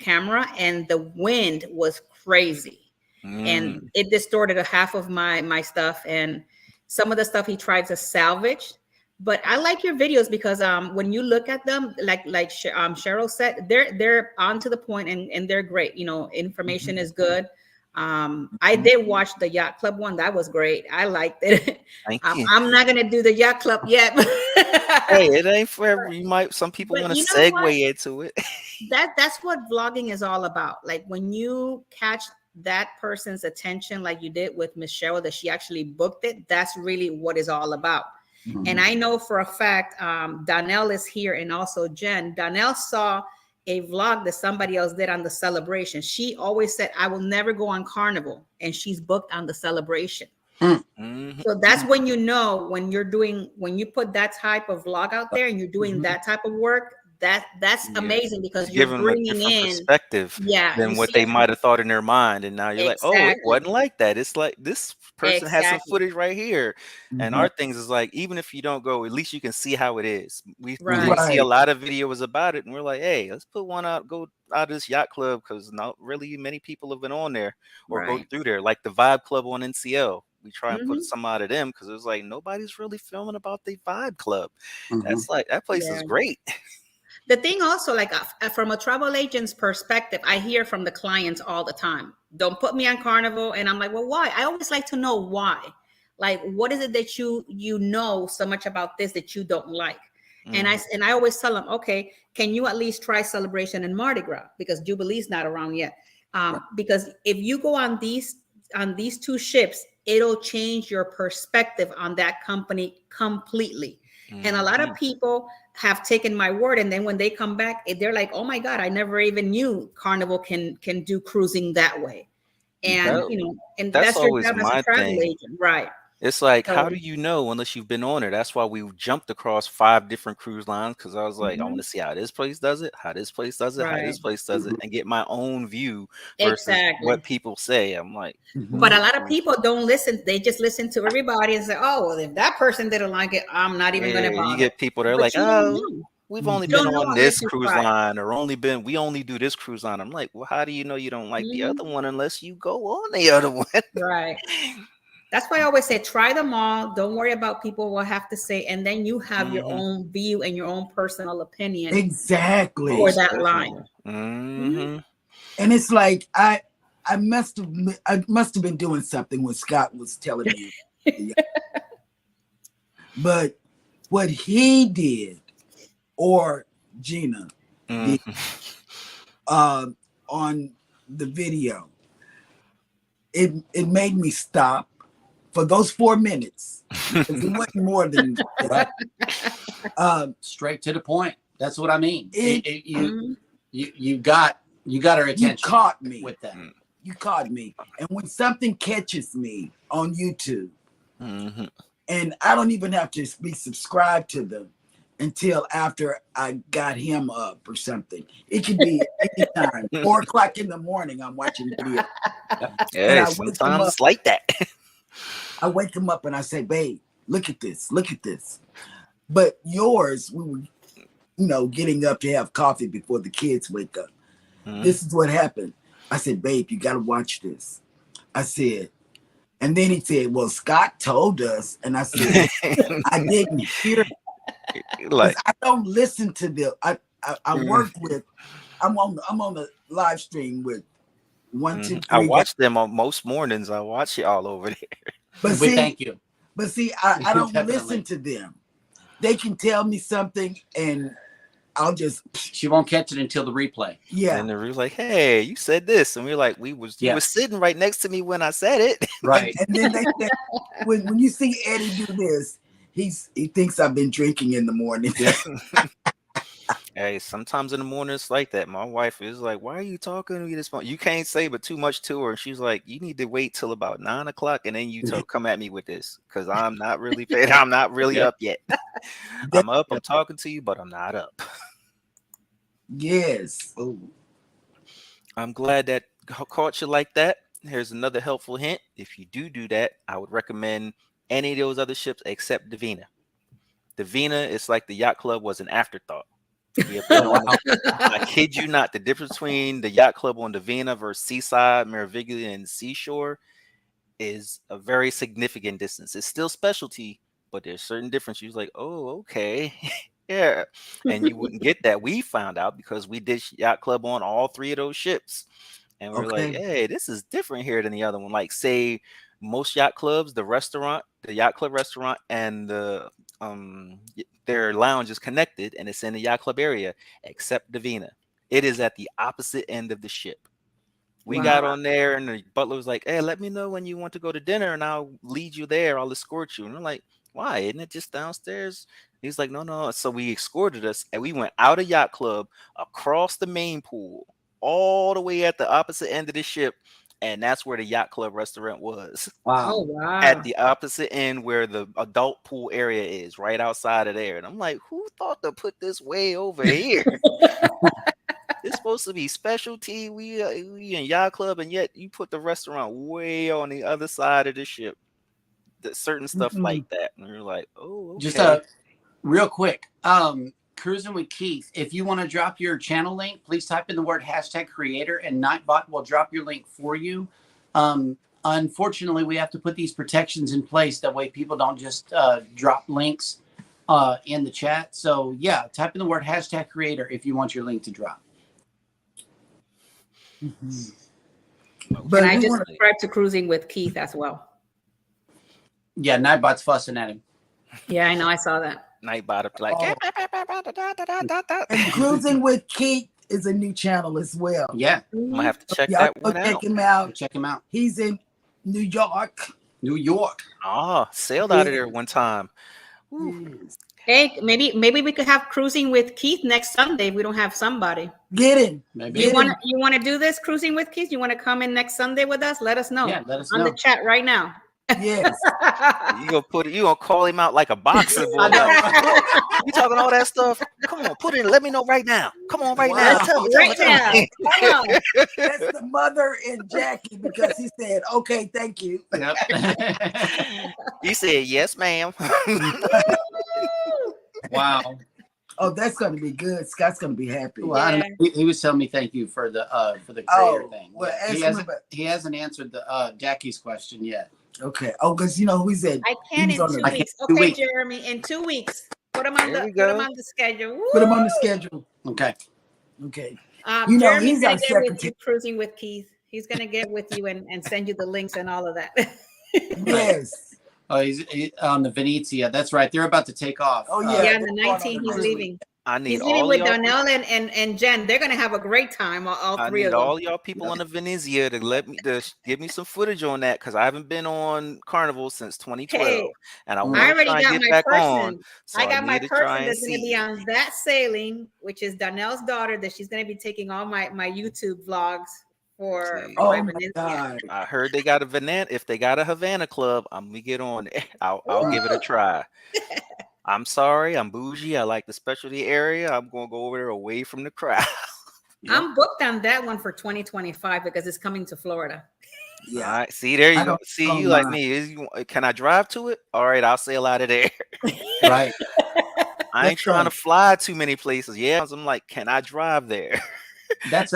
camera and the wind was crazy. And it distorted a half of my stuff, and some of the stuff he tried to salvage. But I like your videos because when you look at them, like Cheryl said, they're on to the point and they're great. You know, information is good. I did watch the Yacht Club one. That was great. I liked it. Thank you. I'm not gonna do the Yacht Club yet. Hey, it ain't forever. You might, some people But want to you know what? segue into it. That's what vlogging is all about. Like when you catch that person's attention, like you did with Miss Cheryl, that she actually booked it. That's really what it's all about. Mhm. And I know for a fact, Donnell is here, and also Jen. Donnell saw a vlog that somebody else did on the celebration. She always said, "I will never go on Carnival," and she's booked on the celebration. Mhm. So that's when you know when you put that type of vlog out there and you're doing that type of work, that's Yeah. amazing because you're Give them a bringing different in, perspective yeah, than you what see they it might have thought in their mind, and now you're like, oh, it exactly, wasn't like that. It's like this person has some exactly, footage right here, and Mhm. our things is like, even if you don't go, at least you can see how it is. We right, see a Right. lot of videos about it, and we're like, hey, let's put one out, go out of this yacht club because not really many people have been on there or go right, through there, like the Vibe Club on NCL. we try and put some out of them because it was like nobody's really filming about the Vibe Club. That's like that place is great. The thing also, like from a travel agent's perspective, I hear from the clients all the time, don't put me on Carnival. And I'm like, well, why? I always like to know why. Like, what is it that you know so much about this that you don't like? And I always tell them, okay, can you at least try Celebration and Mardi Gras, because Jubilee's not around yet. Because if you go on these two ships, it'll change your perspective on that company completely. And a lot of people have taken my word, and then when they come back, they're like, oh my God, I never even knew Carnival can do cruising that way. And and that's your always job as a my travel thing. agent, right? It's like, So, how do you know unless you've been on there? That's why we jumped across 5 different cruise lines, because I was like, I want to see how this place does it, how this place does it, how this place does it, and get my own view versus what people say. I'm like, but a lot of people don't listen. They just listen to everybody and say, oh, well, if that person didn't like it, I'm not even going to bother. You get people that are like, oh, we've only been on this cruise line, or we only do this cruise line. I'm like, well, how do you know you don't like the other one unless you go on the other one? Right. That's why I always say, try them all. Don't worry about people will have to say, and then you have your own view and your own personal opinion. Exactly. For that line. And it's like I must have been doing something when Scott was telling me. But what he did, or Gina did, on the video, it made me stop for those 4 minutes. It wasn't more than that. Straight to the point. That's what I mean. You got our attention. You caught me with that. You caught me. And when something catches me on YouTube, and I don't even have to be subscribed to them until after I got him up or something. It could be anytime. 4 o'clock in the morning, I'm watching video. Yeah, sometimes it's like that. I wake him up and I say, babe, look at this. Look at this. But yours, we were, getting up to have coffee before the kids wake up. This is what happened. I said, babe, you got to watch this. I said, and then he said, well, Scott told us. And I said, I didn't hear. Like, I don't listen to the, I work with, I'm on the live stream with 1, 2, 3. I watch them on most mornings. I watch it all over there. But see, thank you. But see, I don't listen to them. They can tell me something and I'll just. She won't catch it until the replay. Yeah. And the replay, like, hey, you said this. And we're like, you were sitting right next to me when I said it. Right. And then when you see Eddie do this, he thinks I've been drinking in the morning. Yeah. Hey, sometimes in the morning it's like that. My wife is like, why are you talking to me this morning? You can't say but too much to her. And she's like, you need to wait till about 9 o'clock and then you come at me with this, because I'm not really up yet. I'm up, I'm talking to you, but I'm not up. Yes. Ooh. I'm glad that caught you like that. Here's another helpful hint. If you do that, I would recommend any of those other ships except Divina. Divina, it's like the yacht club was an afterthought. I kid you not, the difference between the yacht club on Divina versus Seaside, Meraviglia, and Seashore is a very significant distance. It's still specialty, but there's certain difference. You're like, oh, okay. Yeah. And you wouldn't get that. We found out because we did yacht club on all 3 of those ships. And we're like, hey, this is different here than the other one. Like, say, most yacht clubs, the yacht club restaurant, and their lounge is connected, and it's in the yacht club area, except Divina. It is at the opposite end of the ship. We got on there, and the butler was like, hey, let me know when you want to go to dinner, and I'll lead you there. I'll escort you. And we're like, why? Isn't it just downstairs? He's like, no. So we escorted us, and we went out of yacht club, across the main pool, all the way at the opposite end of the ship. And that's where the yacht club restaurant was. Wow. Oh, wow. At the opposite end where the adult pool area is, right outside of there. And I'm like, who thought to put this way over here? It's supposed to be specialty. We in yacht club, and yet you put the restaurant way on the other side of the ship. Certain stuff like that. And you're like, oh, okay. Just real quick. Cruising with Keith. If you want to drop your channel link, please type in the word #creator, and Nightbot will drop your link for you. unfortunately, we have to put these protections in place. That way people don't just drop links in the chat. So yeah, type in the word hashtag creator if you want your link to drop. Mhm. And But I we just want subscribed to Cruising with Keith as well. Yeah, Nightbot's fussing at him. Yeah, I know. I saw that. Nightbot like Oh. And Cruising with Keith is a new channel as well. Yeah, I'm gonna have to check Y'all that go one check out. him out. check him out. He's in New York. New York. Oh, sailed out of there one time. Ooh. Yes. Hey, maybe we could have Cruising with Keith next Sunday if we don't have somebody. Get him. Maybe. You Get want him. to do this Cruising with Keith? You want to come in next Sunday with us? Let us know. Yeah, let us on know. the chat right now. Yes. You gonna call him out like a boxer, boy. I know. You talking all that stuff? Come on, put it in. Let me know right now. Come on, right Wow. now. Tell me. Right now. Come on. That's the mother and Jackie because he said, okay, thank you. Yep. He said, yes, ma'am. Wow. Oh, that's going to be good. Scott's going to be happy. Well, I don't know. He was telling me thank you for the creator Oh, thing. well, Yeah. ask He him hasn't, about- he hasn't answered the Jackie's question yet. Okay. Oh, because you know who he said. I can He in was on 2 the- weeks. I can 2 Okay, weeks. Jeremy, in 2 weeks. Put him on There the we put him go. on the schedule. Put him on the Woo! schedule. Okay. Okay. You know, Jeremy's he's gonna our get with secretary. you, Cruising with Keith. He's gonna get with you and send you the links and all of that. Yes. Oh, he's on the Venezia. That's right. They're about to take off. Oh, Yeah, yeah. on the they're going on 19th, a he's cruise. leaving. I need He's leaving all with y'all. Donnell and Jen. They're gonna have a great time, all I three need of them. all y'all people on the Venezia to give me some footage on that because I haven't been on Carnival since 2012, Hey, and I I want I to already try and got get my back person. on. So I got my need to try person and that's going to be see. on that sailing, which is Donnell's daughter, that she's going to be taking all my YouTube vlogs for See. my Oh, my Valencia. God. I heard they got a Havana. If they got a Havana club, I'm gonna get on it. I'll give it a Woo! try. I'm sorry, I'm bougie. I like the specialty area. I'm gonna go over there away from the crowd. Yeah. I'm booked on that one for 2025 because it's coming to Florida. All Yeah. right, see there you I go. don't- See oh, you like my. me. Can I drive to it? All right, I'll sail out of there. Right. I ain't That's trying to right. fly too many places. Yeah, I'm like, can I drive there? That's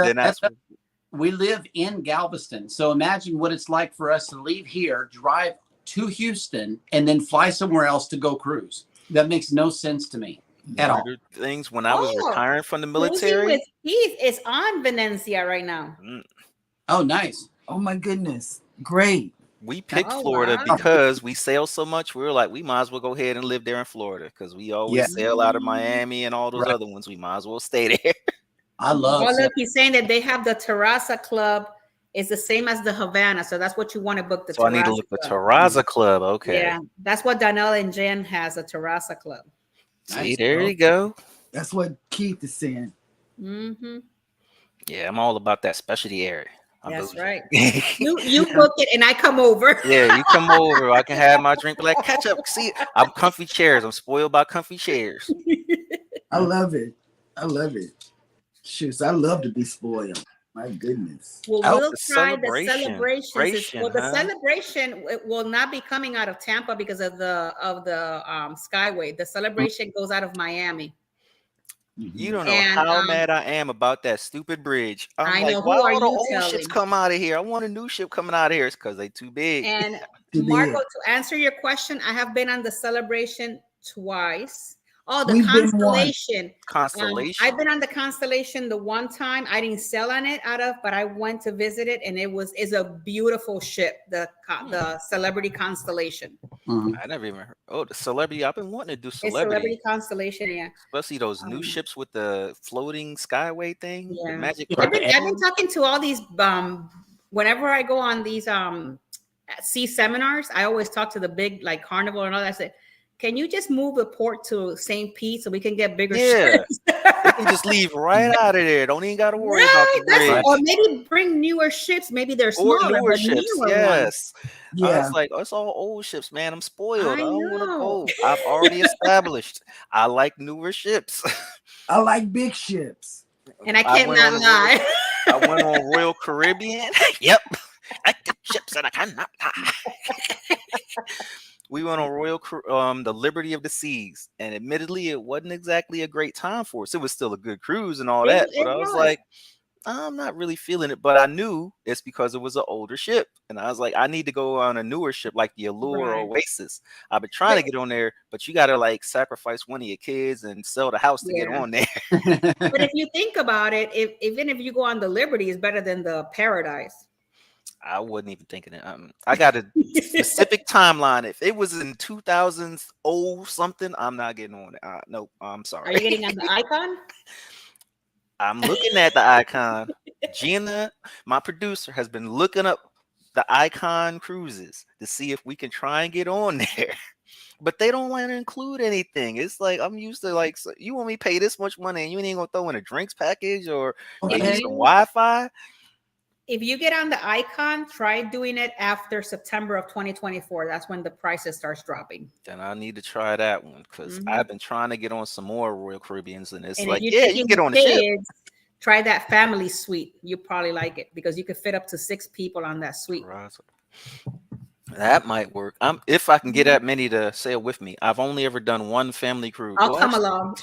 we live in Galveston. So imagine what it's like for us to leave here, drive to Houston, and then fly somewhere else to go cruise. That makes no sense to me at One all. of the things when I was Oh, retiring from the Cruising military. with Keith is on Valencia right now. Oh, nice. Oh, my goodness. Great. We picked Oh, Florida wow. because we sail so much. We were like, we might as well go ahead and live there in Florida because we always Yeah. sail out of Miami and all those Right. other ones. We might as well stay there. I love Oh, it. look, he's saying that they have the Terraza Club. It's the same as the Havana. So that's what you want to book, the So I need to Terraza look the Club. Terraza Club. Okay. Yeah, that's what Donnell and Jen has, a Terraza Club. See, Nice. there you go. That's what Keith is saying. Mm-hmm. Yeah, I'm all about that specialty area. I'm That's bougie. right. You book it and I come over. Yeah, you come over. I can have my drink. Be like, catch up. See, I'm comfy chairs. I'm spoiled by comfy chairs. I love it. I love it. Shoot, I love to be spoiled. My goodness. Well, Oh, we'll the try the celebration. celebrations. Well, the Huh? celebration will not be coming out of Tampa because of the Skyway. The celebration goes out of Miami. You don't know And, how mad I am about that stupid bridge. I'm I like, know. why Who are all the you old ships telling? come out of here? I want a new ship coming out of here. It's because they too big. And Too Marco, big. to answer your question, I have been on the celebration twice. Oh, the We've been once. Constellation. Constellation. I've been on the Constellation the one time. I didn't sell on it but I went to visit it, and it's a beautiful ship. The Celebrity Constellation. Mhm. I never even heard. Oh, the celebrity. I've been wanting to do It's celebrity, Celebrity Constellation, yeah. especially those new ships with the floating skyway thing, the Yeah. Magic I've Carpet. been talking to all these whenever I go on these sea seminars, I always talk to the big like Carnival and all that. I say, can you just move the port to St. Pete so we can get bigger Yeah. ships? They can just leave right out of there. Don't even got to worry about the bridge. Or maybe bring newer ships. Maybe they're Or smaller, newer but ships. newer ones. Yes. I Yeah. was like, oh, it's all old ships, man. I'm spoiled. I I don't want to know. go. I've already established. I like newer ships. I like big ships. And I I went cannot on a lie. I went on Royal Caribbean. Yep. I like the ships and I cannot lie. We went on the Liberty of the Seas, and admittedly, it wasn't exactly a great time for us. It was still a good cruise and all that, but I was like, I'm not really feeling it, but I knew it's because it was an older ship. And I was like, I need to go on a newer ship like the Allure or Right. Oasis. I've been trying to get on there, but you got to like sacrifice one of your kids and sell the house to get Yeah. on there. But if you think about it, even if you go on the Liberty, it's better than the Paradise. I wasn't even thinking it. I got a specific timeline. If it was in 2000s, something, I'm not getting on it. Nope, I'm Are sorry. you getting on the Icon? I'm looking at the Icon. Gina, my producer, has been looking up the Icon cruises to see if we can try and get on there. But they don't want to include anything. It's like I'm used to like, so you want me to pay this much money and you ain't gonna throw in a drinks package or maybe If Okay. some you Wi-Fi. if you get on the Icon, try doing it after September of 2024. That's when the prices starts dropping. Then I need to try that one because Mhm. I've been trying to get on some more Royal Caribbeans and it's And if like, you're yeah, you can taking get on the the ship. kids, try that family suite. You probably like it because you could fit up to 6 people on that suite. Right. That might work. If I can get that many to sail with me. I've only ever done one family cruise. I'll Well, come actually, along.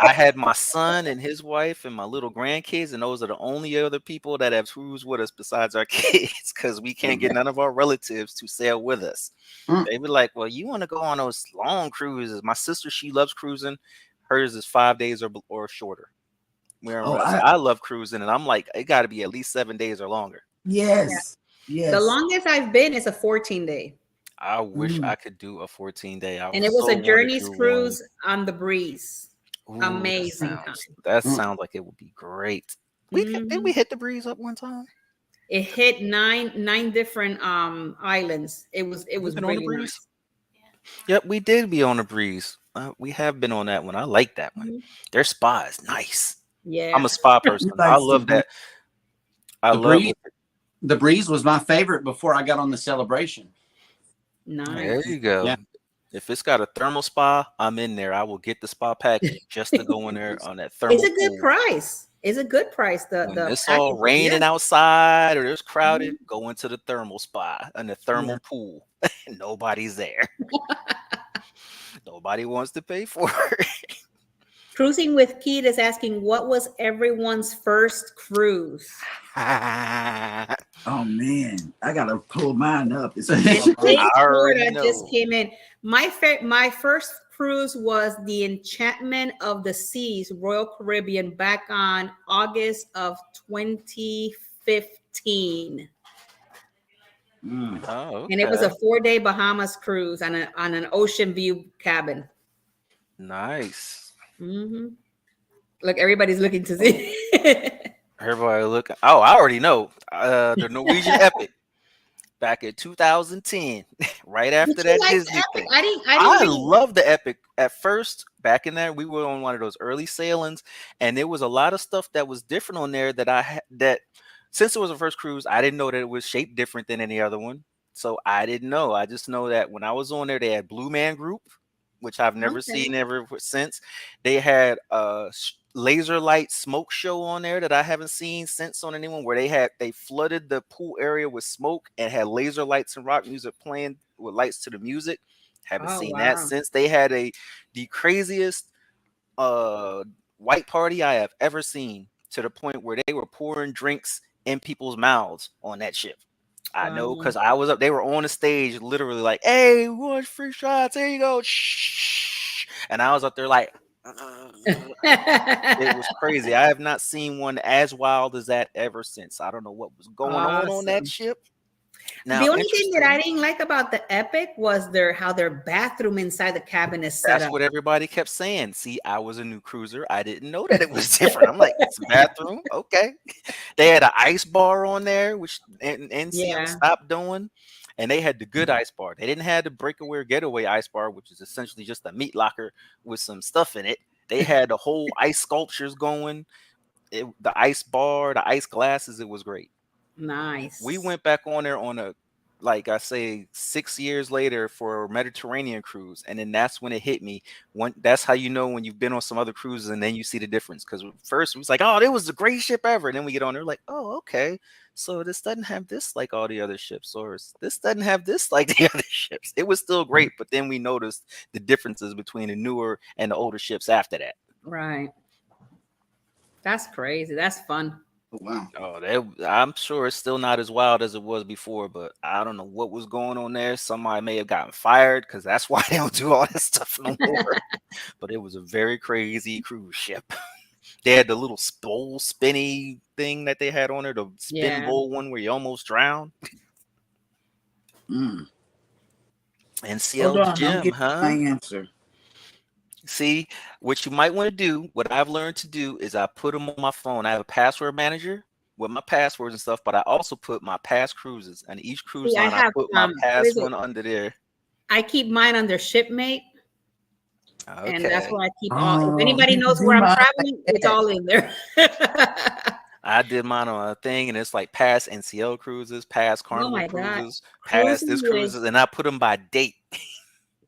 I had my son and his wife and my little grandkids, and those are the only other people that have cruised with us besides our kids, because we can't get none of our relatives to sail with us. Mm. They were like, "Well, you want to go on those long cruises?" My sister, she loves cruising. Hers is 5 days or shorter. Oh, Whereas I love cruising, and I'm like, it got to be at least 7 days or longer. yes. The Yes. longest I've been is a 14-day. I wish Mm. I could do a 14-day. I And it was so a want to Journeys do one. cruise on the breeze. Ooh, Amazing time. that Mm. sounds like it would be great. Did Mhm. we hit the breeze up one time? It hit nine different islands. It was We've been on the really breeze. nice. Yep, we did be on the breeze. We have been on that one. I like that one. Mhm. Their spa is nice. Yeah. I'm a spa person. I likes the love that. I The love breeze, it. the breeze was my favorite before I got on the Celebration. Nice. There you go. Yeah. If it's got a thermal spa, I'm in there. I will get the spa package just to go in there on that thermal It's a good pool. price. It's a good price. When The it's all package. raining Yeah. outside or it's crowded, go into the thermal spa and the thermal Yeah. pool. Nobody's there. Nobody wants to pay for it. Cruising with Keith is asking, what was everyone's first cruise? Oh man, I gotta pull mine up. It's And I Jake already Florida just know. came in. My first cruise was the Enchantment of the Seas, Royal Caribbean, back on August of 2015. Mm. Oh, And it was a okay. 4-day Bahamas cruise on an ocean view cabin. Nice. Mhm. Look, everybody's looking to see. Everybody looking. Oh, I already know. The Norwegian Epic back in 2010, right Did after you that like the Disney Epic? thing. I didn't I really. love the Epic. At first, back in there, we were on one of those early sailings, and there was a lot of stuff that was different on there that since it was a first cruise, I didn't know that it was shaped different than any other one. So I didn't know. I just know that when I was on there, they had Blue Man Group, which I've never Okay. seen ever since. They had a laser light smoke show on there that I haven't seen since on anyone, where they flooded the pool area with smoke and had laser lights and rock music playing with lights to the music. Haven't Oh seen that wow. since. They had the craziest white party I have ever seen, to the point where they were pouring drinks in people's mouths on that ship. I know because I was up. They were on the stage, literally like, "Hey, we want free shots. Here you go." Shh. And I was up there like, it was crazy. I have not seen one as wild as that ever since. I don't know what was going on that Awesome. ship. Now, The only thing that I interesting. didn't like about the Epic was how their bathroom inside the cabin is set That's up. what everybody kept saying. See, I was a new cruiser. I didn't know that it was different. I'm like, it's a bathroom. Okay. They had an ice bar on there, which NCM Yeah. stopped doing. And they had the good ice bar. They didn't have the breakaway or getaway ice bar, which is essentially just a meat locker with some stuff in it. They had the whole ice sculptures going. The ice bar, the ice glasses. It was great. Nice. We went back on there on a, like I say, 6 years later for a Mediterranean cruise, and then that's when it hit me. That's how you know when you've been on some other cruises, and then you see the difference. Because first it was like, oh, it was the greatest ship ever, and then we get on there like, oh, okay, so this doesn't have this like all the other ships, or this doesn't have this like the other ships. It was still great, but then we noticed the differences between the newer and the older ships after that. Right. That's crazy. That's fun. Oh, wow. Oh, I'm sure it's still not as wild as it was before, but I don't know what was going on there. Somebody may have gotten fired because that's why they don't do all that stuff no more. But it was a very crazy cruise ship. They had the little bowl spinny thing that they had on there, the spin Yeah. bowl one where you almost drown. Mm. Hold NCL on, I'm Gym, getting my huh? answer. See, what you might want to do, what I've learned to do is I put them on my phone. I have a password manager with my passwords and stuff, but I also put my past cruises, and each cruise See, I line I have put my what past is it? one under there. I keep mine under shipmate, and that's Okay. where I keep all. If Oh, anybody you can knows do where I'm mine traveling, like it's that. all in there. I did mine on a thing, and it's like past NCL cruises, past Oh Carnival my God. cruises, past Cruising this with cruises, and I put them by date.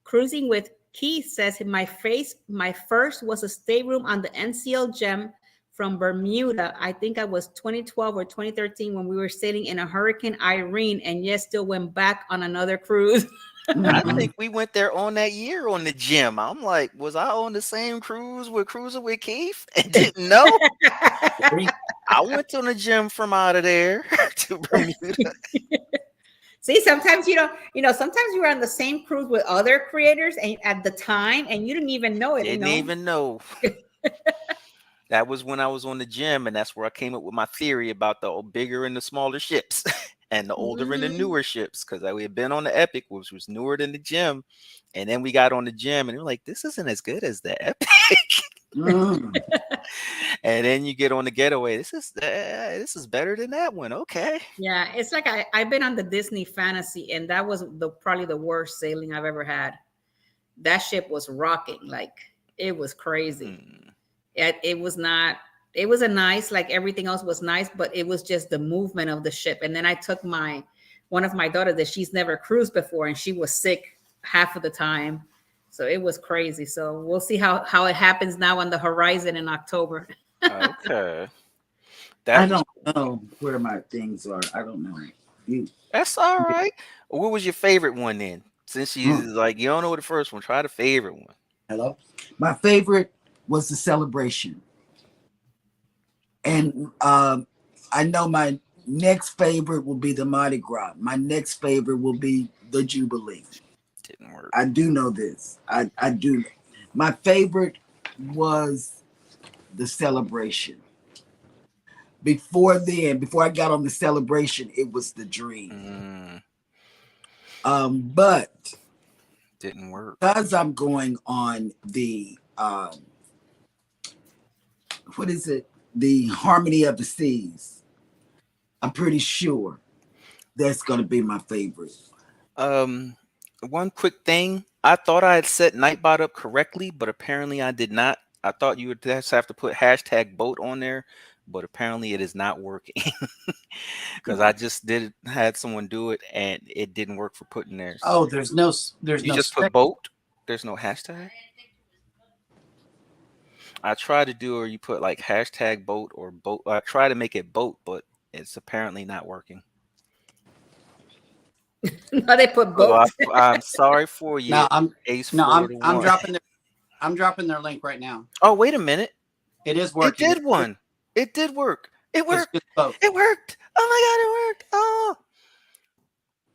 Cruising with Keith says my first was a stateroom on the NCL Gem from Bermuda. I think I was 2012 or 2013 when we were sailing in a Hurricane Irene, and yes, still went back on another cruise. I Mhm. think we went there on that year on the gym. I'm like, was I on the same cruise with Cruising with Keith and didn't know? I went on the gym from out of there to Bermuda. See, sometimes sometimes you were on the same cruise with other creators and at the time, and you didn't even know it, Didn't even know. That was when I was on the gym, and that's where I came up with my theory about the bigger and the smaller ships and the older and the Mhm. newer ships. Because we had been on the Epic, which was newer than the gym. And then we got on the gym, and we're like, this isn't as good as the Epic. Mm. And then you get on the Getaway. This is better than that one. Okay. Yeah, it's like I've been on the Disney Fantasy, and that was probably the worst sailing I've ever had. That ship was rocking, like it was crazy. Hmm. It was not. It was a nice, like everything else was nice, but it was just the movement of the ship. And then I took one of my daughters that she's never cruised before, and she was sick half of the time, so it was crazy. So we'll see how it happens now on the horizon in October. Okay. I That was don't know where my things are. I don't know. You, That's all right. What was your favorite one then? Since you mm. like you don't know the first one, try the favorite one. Hello? My favorite was the celebration. And I know my next favorite will be the Mardi Gras. My next favorite will be the Jubilee. Didn't work. I do know this. I do. My favorite was the celebration. Before then, before I got on the celebration, it was the dream. But Didn't work. because I'm going on the what is it? The Harmony of the Seas. I'm pretty sure that's gonna be my favorite. One quick thing. I thought I had set Nightbot up correctly, but apparently I did not. I thought you would just have to put hashtag boat on there, but apparently it is not working. Because I just had someone do it and it didn't work for putting theirs. Oh, there's no You just put boat. There's no hashtag. I try to do, or you put like hashtag boat or boat. I try to make it boat, but it's apparently not working. No, they put So both. I'm sorry for you, No, I'm Ace no, Florida I'm one. dropping their link right now. Oh, wait a minute. It is It working. did one. It did work. It It's worked. just both. It worked. Oh my God, it worked. Oh.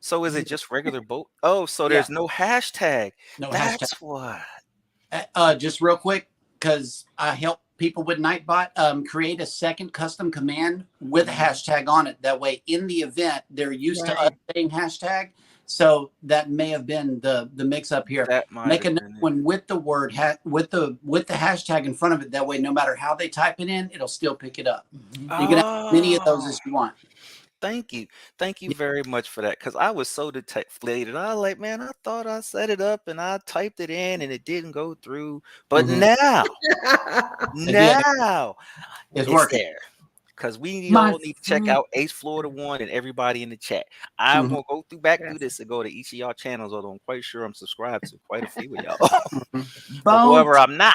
So is it just regular boat? Oh, so Yeah. there's no hashtag. No That's hashtag. what. Just real quick, because I help people with Nightbot create a second custom command with a hashtag on it. That way, in the event, they're used to us saying hashtag. So that may have been the mix up here. That might Make have another been it. one with the word with the hashtag in front of it. That way, no matter how they type it in, it'll still pick it up. You can have as many of those as you want. Thank you. Thank you very much for that. Because I was so deflated. I was like, man, I thought I set it up and I typed it in and it didn't go through. But now It's working. there. Because we all need to check out Ace Florida one and everybody in the chat. I'm going to go back through this and go to each of y'all channels, although I'm quite sure I'm subscribed to quite a few of y'all. But whoever I'm not.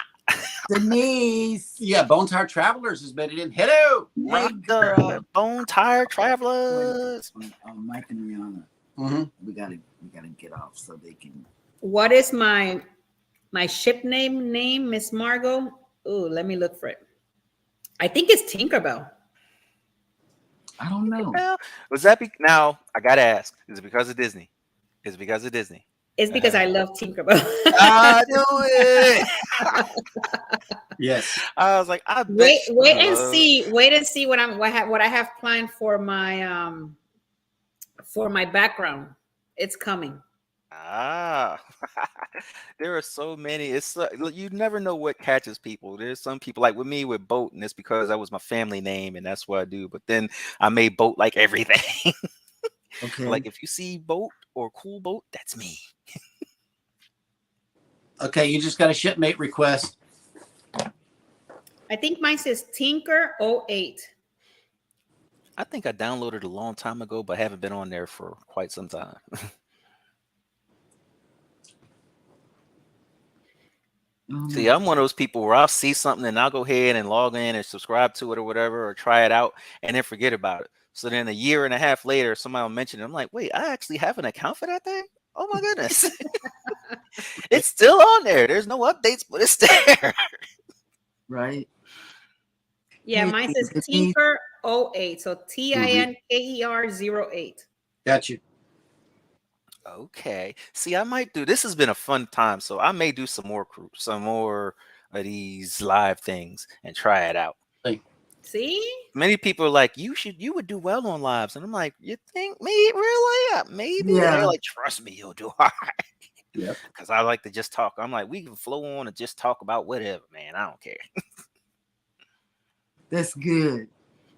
Denise. Yeah, Bone Tired Travelers has been in. Hello. Rock the Bone Tired Travelers. Mike and Rihanna. We gotta get off so they can. What is my ship name, Miss Margot? Oh, let me look for it. I think it's Tinkerbell. I don't know. Well, was that now? I gotta ask. Is it because of Disney? Is it because of Disney? It's because I love Tinkerbell. I knew it. Yes. I was like, I bet. Wait and see. Wait and see what I have planned for my background. It's coming. Ah, there are so many. It's you never know what catches people. There's some people like with me with Boat, and it's because that was my family name, and that's what I do. But then I made Boat like everything. Okay. Like if you see Boat or Cool Boat, that's me. Okay, you just got a shipmate request. I think mine says Tinker 08. I think I downloaded a long time ago, but haven't been on there for quite some time. See, I'm one of those people where I'll see something and I'll go ahead and log in and subscribe to it or whatever, or try it out and then forget about it. So then a year and a half later, somebody will mention it. I'm like, wait, I actually have an account for that thing? Oh my goodness. It's still on there. There's no updates, but it's there. Right. Yeah, Hey, mine says Denise. Tinker 08. So Tinker 08. Got you. Okay. See, I might do this. Has been a fun time, so I may do some more of these live things and try it out. See? Many people are like, you would do well on lives. And I'm like, you think me? Really? Yeah, maybe. Yeah. They're like, trust me, you'll do all right. Yep. Because I like to just talk. I'm like, we can flow on and just talk about whatever, man. I don't care. That's good.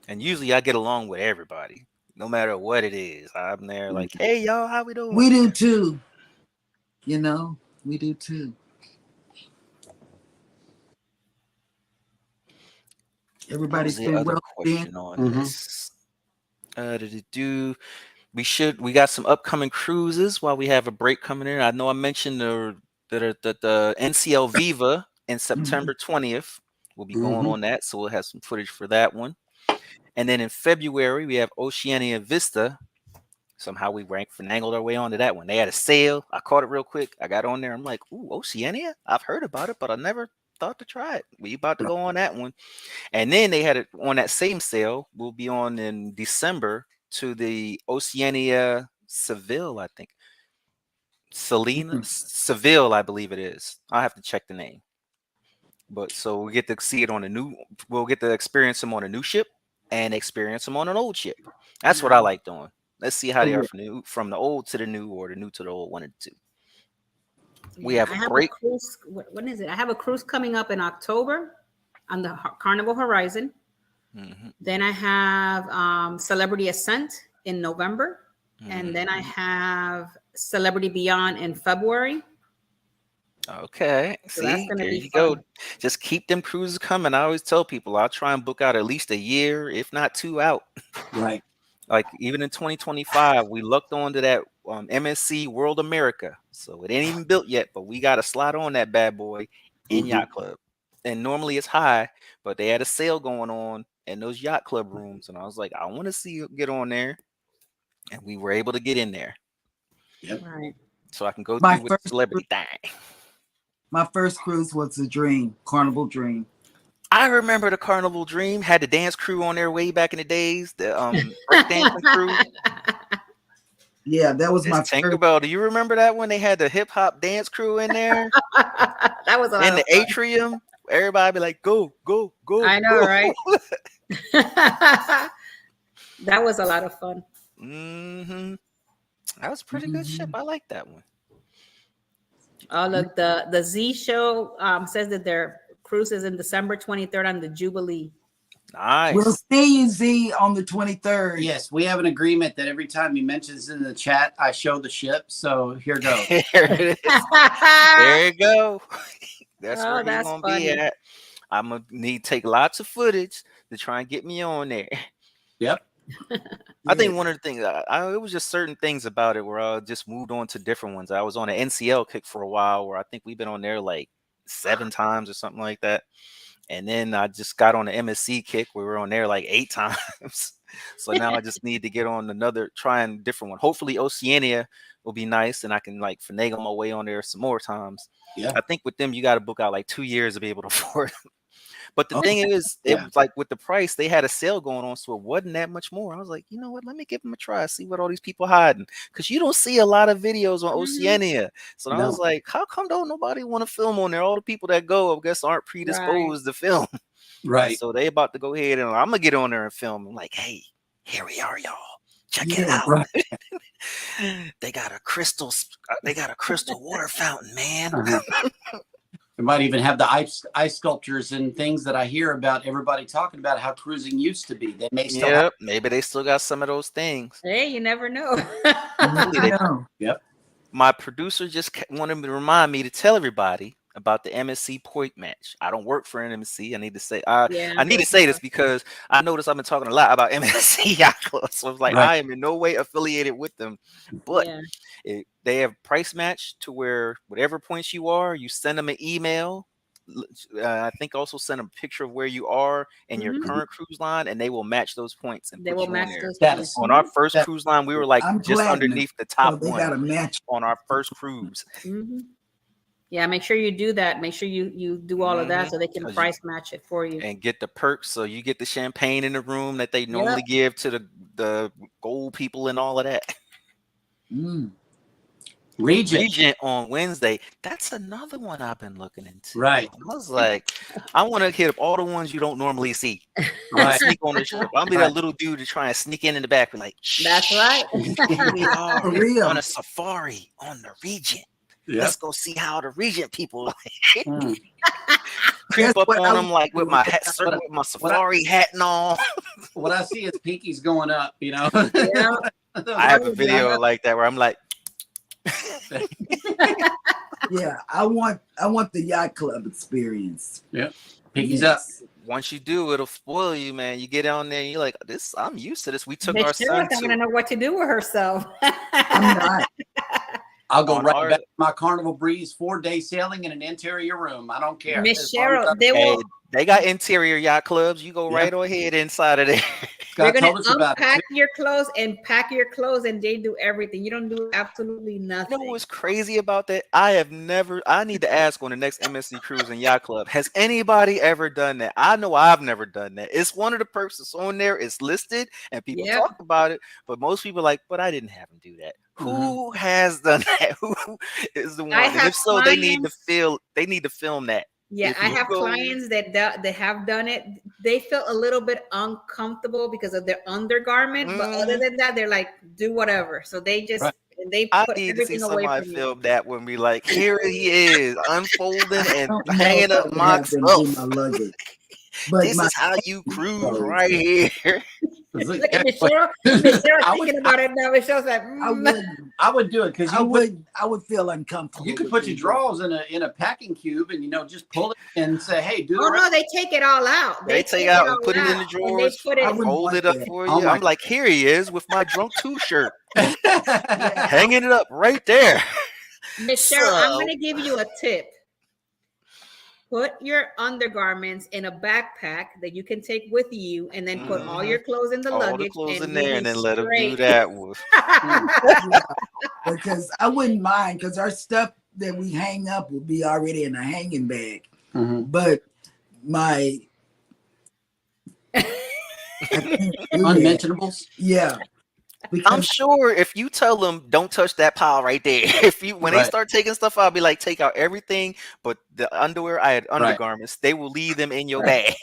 And usually I get along with everybody, no matter what it is. I'm there like, hey, y'all, how we doing? We do too. You know, we do too. Everybody's What was the been other well. question on this? We got some upcoming cruises while we have a break coming in. I know I mentioned the NCL Viva in September 20th. We'll be going on that, so we'll have some footage for that one. And then in February we have Oceania Vista. Somehow we finagled our way onto that one. They had a sale. I caught it real quick. I got on there. I'm like, ooh, Oceania? I've heard about it, but I never thought to try it. We about to go on that one. And then they had it on that same sale. We'll be on in December to the Oceania Seville, I think. Seville, I believe it is. I'll have to check the name. But so we get to see it we'll get to experience them on a new ship and experience them on an old ship. That's what I like doing. Let's see how they are from the old to the new, or the new to the old, one and two. We have a break. Cruise, when is it? I have a cruise coming up in October on the Carnival Horizon. Then I have Celebrity Ascent in November. And then I have Celebrity Beyond in February. Okay. So see, there you go. Just keep them cruises coming. I always tell people I'll try and book out at least a year, if not 2 out. Right. Like even in 2025, we looked onto that MSC World America. So it ain't even built yet, but we got a slot on that bad boy in Yacht Club. And normally it's high, but they had a sale going on in those Yacht Club rooms. And I was like, I want to see you get on there. And we were able to get in there. Yep. Right. So I can go through with the celebrity thing. My first cruise was a dream, Carnival Dream. I remember the Carnival Dream had the dance crew on there way back in the days. The breakdancing crew. Yeah, that was my Tinkerbell. Do you remember that when they had the hip hop dance crew in there? That was in the atrium. Everybody be like, go, go, go. I know, go. right? That was a lot of fun. That was a pretty good ship. I like that one. Look, the Z show says that their cruise is in December 23rd on the Jubilee. Nice. We'll see you, Z, on the 23rd. Yes, we have an agreement that every time he mentions in the chat, I show the ship. So here goes. There it is. There you go. That's where he's going to be at. I'm going to need to take lots of footage to try and get me on there. Yep. I think one of the things, it was just certain things about it where I just moved on to different ones. I was on an NCL kick for a while where I think we've been on there like 7 times or something like that. And then I just got on the MSC kick. We were on there like 8 times. So now I just need to get on trying different one. Hopefully Oceania will be nice and I can like finagle my way on there some more times. Yeah. I think with them, you got to book out like 2 years to be able to afford them. But the thing is, it Yeah. was like with the price, they had a sale going on, so it wasn't that much more. I was like, you know what? Let me give them a try, see what all these people hiding, because you don't see a lot of videos on Oceania. So I was No. like, how come don't nobody want to film on there? All the people that go, I guess, aren't predisposed to film. And Right. so they about to go ahead and I'm gonna get on there and film. I'm like, hey, here we are, y'all. Check it Yeah. out. Right. They got a crystal water fountain, man. Uh-huh. They might even have the ice sculptures and things that I hear about everybody talking about how cruising used to be. They may still have. Yep, maybe they still got some of those things. Hey, you never know. Hopefully they. No. Yep. My producer just wanted me to remind me to tell everybody about the MSC point match. I don't work for an MSC. I need to say Yeah, I need to say this because I noticed I've been talking a lot about MSC Yacht Club. So it's like Right. I am in no way affiliated with them, but yeah. they have price match to where whatever points you are, you send them an email. I think also send a picture of where you are and your Mhm. current cruise line, and they will match those points and They put will you match on there. those That points. is- On our first That- cruise line, we were like I'm just platinum, underneath the so top they one got a match. on our first cruise. Mhm. Yeah, make sure you do that. Make sure you do all of that Mhm. so they can 'Cause price match it for you. and get the perks. So you get the champagne in the room that they normally give to the gold people and all of that. Mm. Regent on Wednesday. That's another one I've been looking into. Right. I was like, I want to hit up all the ones you don't normally see. Right. Sneak on the ship. I'll be that little dude to try and sneak in the back. Be like, That's right. here we are For real. on a safari on the Regent. Yep. Let's go see how the Regent people Mm. creep That's up what I on them would like do. with my hat, circle with my safari hat and all. What I see is pinkies going up, you know. Yeah. I have a video like that where I'm like, Yeah, I want the yacht club experience. Pinkies up. Yes. once you do, it'll spoil you, man. You get on there, and you're like, "This, I'm used to this." We took our Miss son Cheryl's not gonna to know what to do with herself. I'm not. I'll go On right our- back to my Carnival Breeze 4-day sailing in an interior room. I don't care. Miss As long as Cheryl, I'm- they Hey, will. they got interior yacht clubs. You go Yeah. right ahead inside of there. They're Scott gonna told us about it. unpack too. your clothes and pack your clothes, and they do everything. You don't do absolutely You nothing. know what's crazy about that? I need to ask on the next MSC Cruise and Yacht Club, has anybody ever done that? I know I've never done that. It's one of the perks that's on there. It's listed and people Yep. talk about it, but most people are like, but I didn't have them do that. Mhm. Who has done that? Who is the one? And have if so, they need to clients- film that. Yeah, If I you have go- clients that they have done it. They feel a little bit uncomfortable because of their undergarment, but other than that, they're like, do whatever. So they just Right. they I put need to see everything away somebody from you. film that when we like, here he is, unfolding and I don't know hanging if I up would my have them do stuff. my luggage. But This my is how you cruise clothes. right here. Look at Michelle. Michelle's I would- thinking about it now. Michelle's like, I would do it because I would feel uncomfortable. you could with put it. your drawers in a packing cube and just pull it and say, hey, do the oh rest. no, they take it all out. They take out and all put it in the out, and drawers, They put I it. wouldn't fold want it up that. for Oh you. my I'm like, here he is with my drunk 2 shirt, Yeah. hanging it up right there. Miss Cheryl, I'm So- gonna give you a tip. Put your undergarments in a backpack that you can take with you, and then put all your clothes in the All luggage. the clothes in you'll there, be and then let him do straight. that. With Yeah. Because I wouldn't mind because our stuff that we hang up will be already in a hanging bag. Mhm. But my I can't do that. Unmentionables. Yeah. I'm Because sure if you tell them don't touch that pile right there, when they Right. start taking stuff out, I'll be like, take out everything but the underwear. I had Right. undergarments. They will leave them in your bag.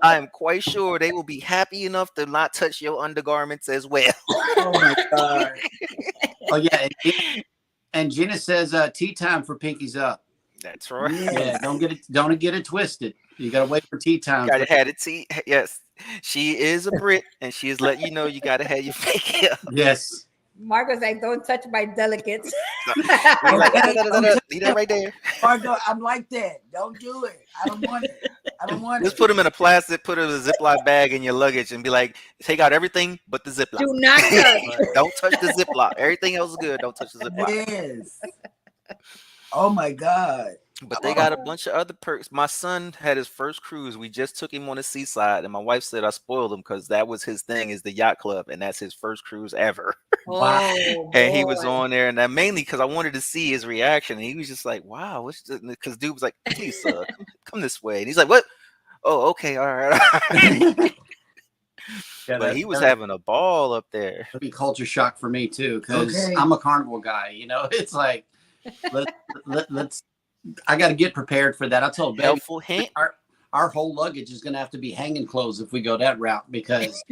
I am quite sure they will be happy enough to not touch your undergarments as well. oh my god. Oh yeah. And Gina says tea time for pinkies up. That's right. Yeah, don't get it twisted. You gotta wait for tea time. Gotta have the tea. Yes, she is a Brit, and she is letting you know you gotta have your fake hair. Yes. Marco's like, don't touch my delicates. You're like, Okay, leave that right there. Margo, I'm like that. Don't do it. I don't want it. I don't want Just it. put them in a plastic, put them in a Ziploc bag in your luggage, and be like, take out everything but the Ziploc. Do not touch. Don't touch the Ziploc. Everything else is good. Don't touch the Ziploc. Yes. Oh my god. But they got a bunch of other perks. My son had his first cruise. We just took him on the seaside, and my wife said I spoiled him because that was his thing, is the yacht club, and that's his first cruise ever. Oh, And he was boy. on there, and that mainly because I wanted to see his reaction. And he was just like, "Wow," because dude was like, "Please, come come this way. And he's like, what? Oh, okay, all right. All right. Yeah, But he was having a ball up there. That'd be culture shock for me too, because Okay. I'm a carnival guy. You know, it's like let's. I got to get prepared for that. I told baby, Helpful hint. our whole luggage is going to have to be hanging clothes if we go that route, because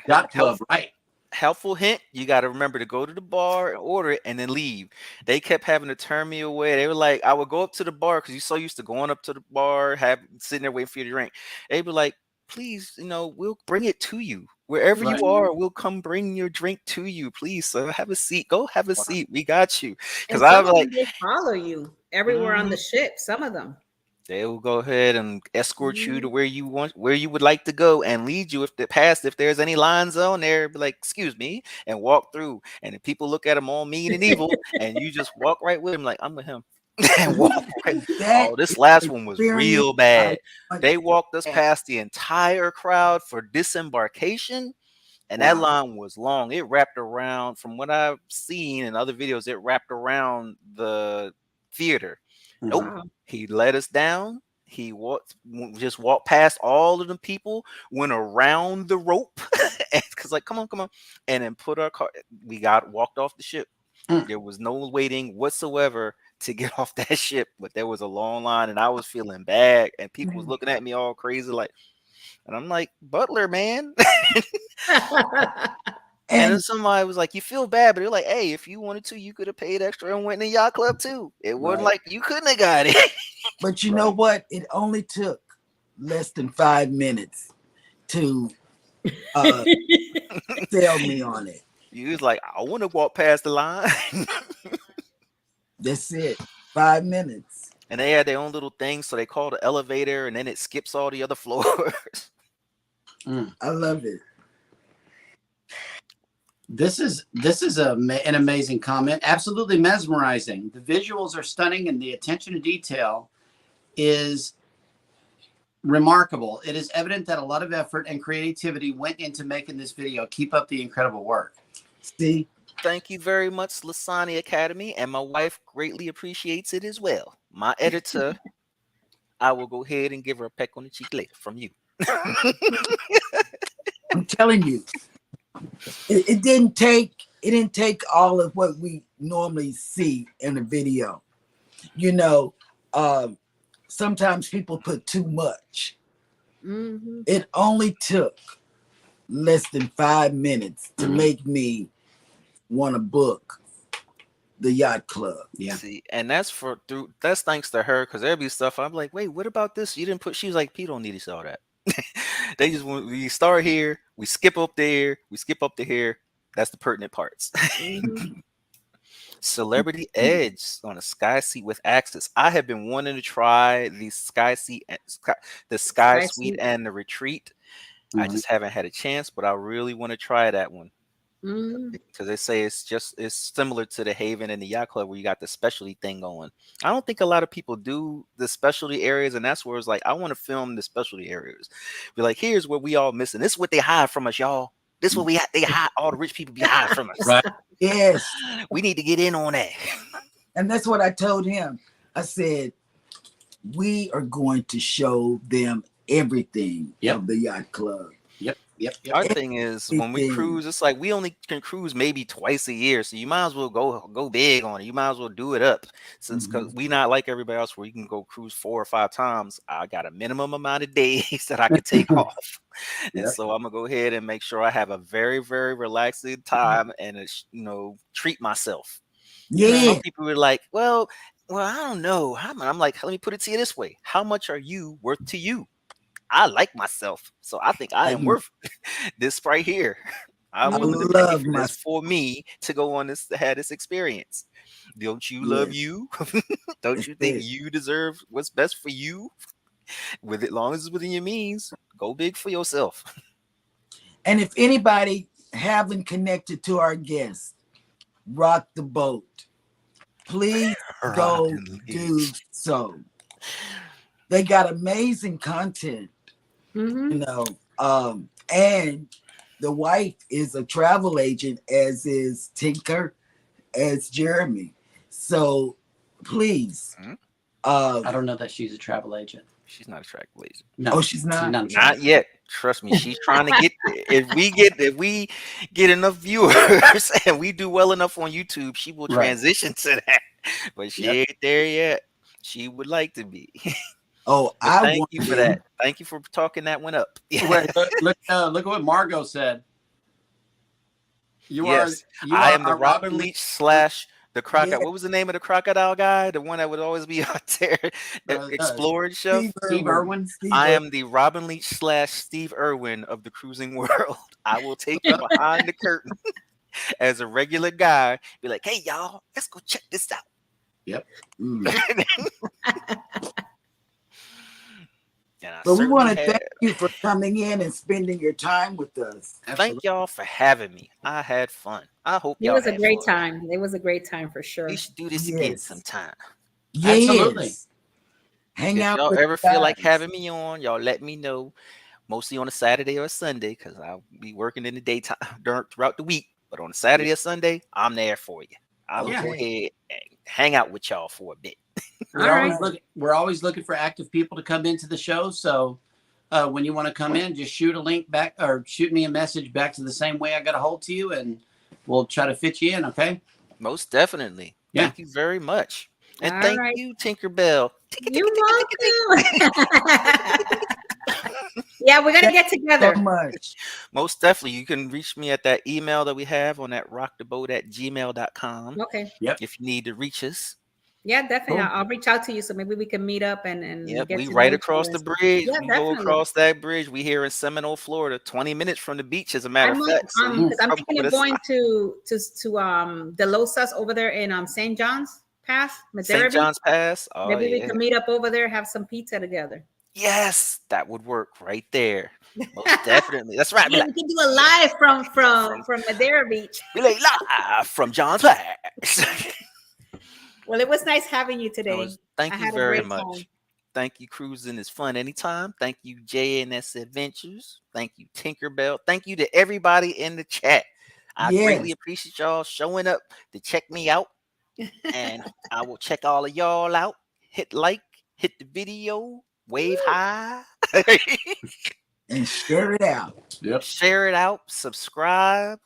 yacht club, right? Helpful hint, you got to remember to go to the bar, order it, and then leave. They kept having to turn me away. They were like, I would go up to the bar because you're so used to going up to the bar, sitting there waiting for you to drink. They'd be like, please, we'll bring it to you. Wherever Right. you are, we'll come bring your drink to you. Please, sir, have a seat. Go have a seat. We got you. Because I was like, they follow you everywhere on the ship. Some of them. they will go ahead and escort you to where you would like to go, and lead you if there's any lines on there, be like, excuse me, and walk through. And if people look at them all mean and evil, and you just walk right with them, like, I'm with him. And walk right. Oh, this last one was real bad. They walked us past the entire crowd for disembarkation. And that line was long. It wrapped around, from what I've seen in other videos, it wrapped around the theater. Nope. Wow. He let us down. He just walked past all of the people, went around the rope, because like, come on, and then put our car. We walked off the ship. There was no waiting whatsoever to get off that ship, but there was a long line, and I was feeling bad, and people was looking at me all crazy, like, and I'm like, Butler, man. And then somebody was like, you feel bad, but they're like, hey, if you wanted to, you could have paid extra and went in the yacht club too. It wasn't like you couldn't have got it. But you know what? It only took less than 5 minutes to sell me on it. You was like, I want to walk past the line. That's it. 5 minutes. And they had their own little thing, so they call the elevator, and then it skips all the other floors. I love it. This is an amazing comment. Absolutely mesmerizing. The visuals are stunning, and the attention to detail is remarkable. It is evident that a lot of effort and creativity went into making this video. Keep up the incredible work. See? Thank you very much, Lasani Academy, and my wife greatly appreciates it as well. My editor, I will go ahead and give her a peck on the cheek later from you. I'm telling you, it didn't take all of what we normally see in a video. Sometimes people put too much. It only took less than 5 minutes to make me want to book the yacht club. Yeah. See, and that's thanks to her, because there'd be stuff I'm like, wait, what about this? You didn't put. She was like, Pete don't need to see all that. They just want, we start here, we skip up there, we skip up to here. That's the pertinent parts. Celebrity Edge on a sky seat with access. I have been wanting to try the sky seat, the sky suite and the retreat. I just haven't had a chance, but I really want to try that one. Because they say it's similar to the Haven and the Yacht Club, where you got the specialty thing going. I don't think a lot of people do the specialty areas, and that's where it's like, I want to film the specialty areas. Be like, here's what we all missing. This is what they hide from us, y'all. This is what they hide. All the rich people be hiding from us. Right. Yes. We need to get in on that. And that's what I told him. I said, we are going to show them everything of the yacht club. Yep. Our thing is, when we cruise, it's like we only can cruise maybe twice a year, so you might as well go big on it. You might as well do it up, since because we not like everybody else where you can go cruise 4 or 5 times. I got a minimum amount of days that I can take off, and so I'm gonna go ahead and make sure I have a very, very relaxing time and treat myself. Yeah. Some people were like, well, I don't know. I'm like, let me put it to you this way: how much are you worth to you? I like myself, so I think I am worth this right here. I'm willing to pay for this for me to go on this, to have this experience. Don't you love you? Don't you think you deserve what's best for you? With it, long as it's within your means, go big for yourself. And if anybody haven't connected to our guest, Rock the Boat, please go do so. They got amazing content. And the wife is a travel agent, as is Tinker, as Jeremy. So please I don't know that she's a travel agent. She's not a travel agent. No, Oh, she's not? a travel Not yet. Trust me, she's trying to get. If we get enough viewers and we do well enough on YouTube, she will Right. transition to that. But she ain't there yet. She would like to be. Oh, But I thank want you for to. that. Thank you for talking that one up. Wait, look at what Margot said. You Yes, are I am the our Robin Leach / the crocodile. Yeah. What was the name of the crocodile guy? The one that would always be out there exploring stuff. Steve Irwin. I am the Robin Leach / Steve Irwin of the cruising world. I will take you behind the curtain as a regular guy. Be like, hey y'all, let's go check this out. Yep. But we want to thank you for coming in and spending your time with us. Thank y'all for having me. I had fun. I hope It y'all was a had great fun. time. It was a great time for sure. We should do this again sometime. Yes. Absolutely. Hang If out. y'all with ever guys. feel like having me on, y'all let me know. Mostly on a Saturday or a Sunday, because I'll be working in the daytime throughout the week. But on a Saturday or Sunday, I'm there for you. I will go ahead and hang out with y'all for a bit. We're always looking for active people to come into the show. So when you want to come in, just shoot a link back or shoot me a message back to the same way I got a hold to you, and we'll try to fit you in. Okay. Most definitely. Yeah. Thank you very much. And All thank right. you, Tinkerbell. You're welcome. Yeah, we're gonna get together. So much. Most definitely. You can reach me at that email that we have on that rocktheboat@gmail.com. Okay. Yep. If you need to reach us. Yeah, definitely. Cool. I'll reach out to you so maybe we can meet up and Yep, get we to right know across each the other. bridge. Yeah, We go definitely. across that bridge. We here in Seminole, Florida, 20 minutes from the beach, as a matter of fact. So because I'm thinking of going to De Losas over there in St. John's Pass, Madeira St. John's Beach. Pass. Oh, Maybe we yeah. can meet up over there, have some pizza together. Yes, that would work right there. Most definitely. That's right. Be Yeah, like, we can do a live from Madeira Beach. be like live from John's Pass. Well, it was nice having you today. Thank I you had a very great much. time. Thank you, Cruising is Fun Anytime. Thank you, JNS Adventures. Thank you, Tinkerbell. Thank you to everybody in the chat. I greatly appreciate y'all showing up to check me out. And I will check all of y'all out. Hit like, hit the video, wave high. And share it out. Yep. Share it out, subscribe.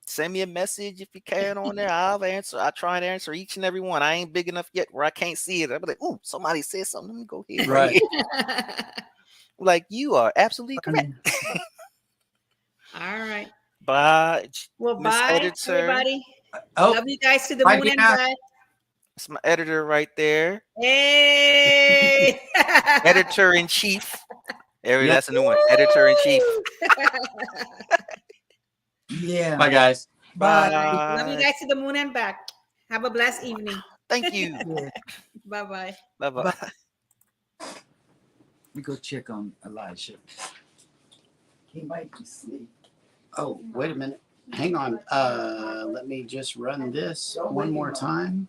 Send me a message if you can on there. I'll answer. I try and answer each and every one. I ain't big enough yet where I can't see it. I'll be like, ooh, somebody said something. Let me go here. Right. Like, you are absolutely correct. All right. Bye. Well, Miss bye, Editor. everybody. Oh, Love you guys to the bye, moon and Dina. back. It's my editor right there. Hey. Editor in chief. Yep. That's a new one. Editor in chief. Yeah. Bye, guys. Bye. Love you guys to the moon and back. Have a blessed evening. Thank you. Bye-bye. Bye-bye. We go check on Elijah. He might be asleep. Oh, wait a minute. Hang on. Let me just run this one more time.